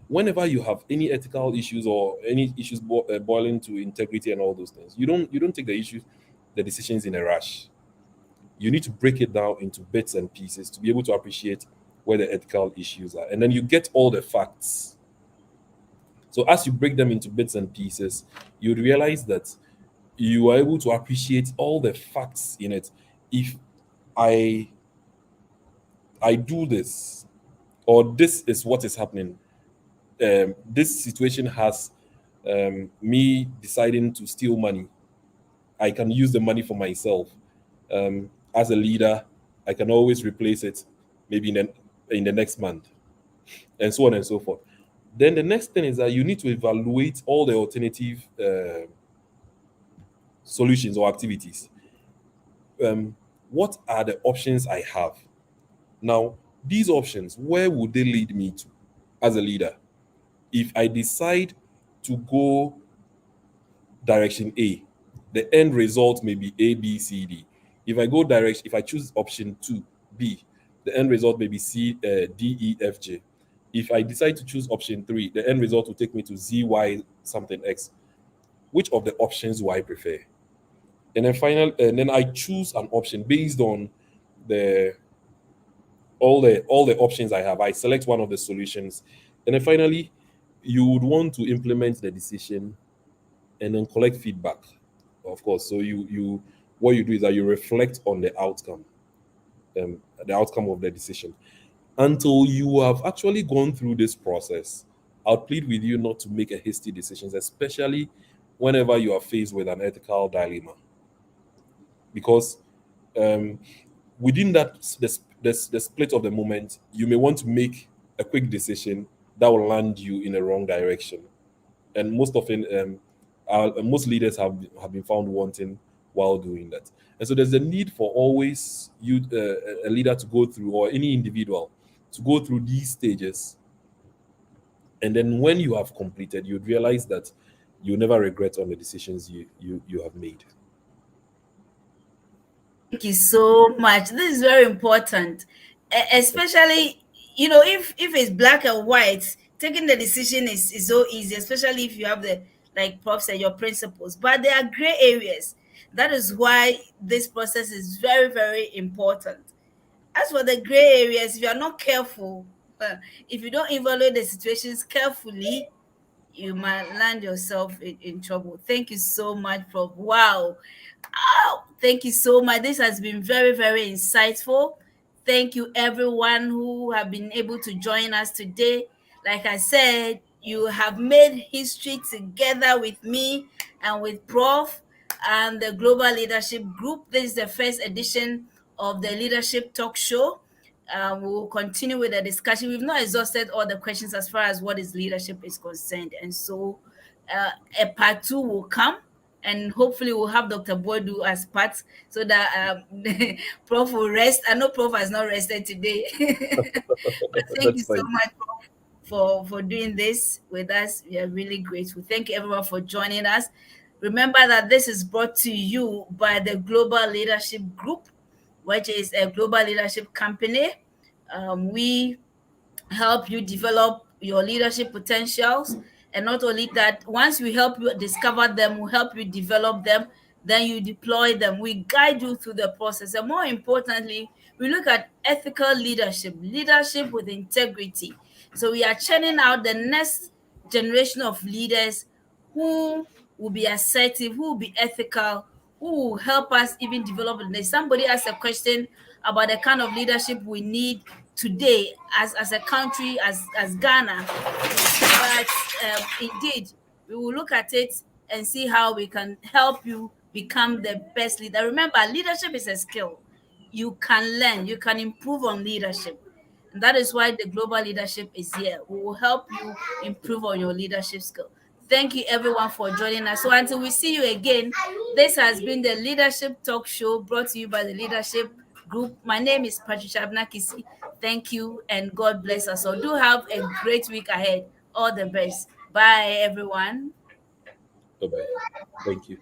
Whenever you have any ethical issues or any issues boiling to integrity and all those things, you don't take the decisions in a rush. You need to break it down into bits and pieces to be able to appreciate where the ethical issues are, and then you get all the facts. So as you break them into bits and pieces, you would realize that you are able to appreciate all the facts in it. If I I do this, or this is what is happening. This situation has me deciding to steal money. I can use the money for myself. As a leader, I can always replace it, maybe in the next month, and so on and so forth. Then the next thing is that you need to evaluate all the alternative solutions or activities. Um, what are the options I have? Now, these options, where would they lead me to as a leader? If I decide to go direction A, the end result may be A, B, C, D. If I choose option 2, B, the end result may be C, D, E, F, G. If I decide to choose option 3, the end result will take me to Z, Y, something X. Which of the options do I prefer? And then I choose an option based on the all the options I have. I select one of the solutions, and then finally, you would want to implement the decision and then collect feedback, of course. So you what you do is that you reflect on the outcome of the decision. Until you have actually gone through this process, I'll plead with you not to make a hasty decisions, especially whenever you are faced with an ethical dilemma, because um, within the split of the moment, you may want to make a quick decision that will land you in a wrong direction. And most often, most leaders have been found wanting while doing that. And so there's a need for always a leader to go through, or any individual to go through these stages. And then when you have completed, you'd realize that you'll never regret on the decisions you have made. Thank you so much. This is very important, especially if it's black and white, taking the decision is so easy, especially if you have the like Prof said your principles. But there are gray areas. That is why this process is very very important. As for the gray areas, if you are not careful, if you don't evaluate the situations carefully, you might land yourself in trouble. Thank you so much, Prof. Wow. Oh, thank you so much. This has been very, very insightful. Thank you, everyone who have been able to join us today. Like I said, you have made history together with me and with Prof and the Global Leadership Group. This is the first edition of the Leadership Talk Show. We will continue with the discussion. We've not exhausted all the questions as far as what is leadership is concerned, and so a part 2 will come, and hopefully we'll have Dr. Bodu as part, so that Prof will rest. I know Prof has not rested today, but thank you That's so fine. much, Prof, for doing this with us. We are really grateful. Thank you, everyone, for joining us. Remember that this is brought to you by the Global Leadership Group, which is a global leadership company. We help you develop your leadership potentials. And not only that, once we help you discover them, we help you develop them, then you deploy them. We guide you through the process. And more importantly, we look at ethical leadership, leadership with integrity. So we are churning out the next generation of leaders who will be assertive, who will be ethical, who will help us even develop the next. Somebody asked a question about the kind of leadership we need today as a country, as Ghana. But indeed, we will look at it and see how we can help you become the best leader. Remember, leadership is a skill. You can learn, you can improve on leadership. And that is why the global leadership is here. We will help you improve on your leadership skill. Thank you, everyone, for joining us. So until we see you again, this has been the Leadership Talk Show brought to you by the Leadership Group. My name is Patricia Abnakisi. Thank you, and God bless us. So do have a great week ahead. All the best. Bye, everyone. Bye bye. Thank you.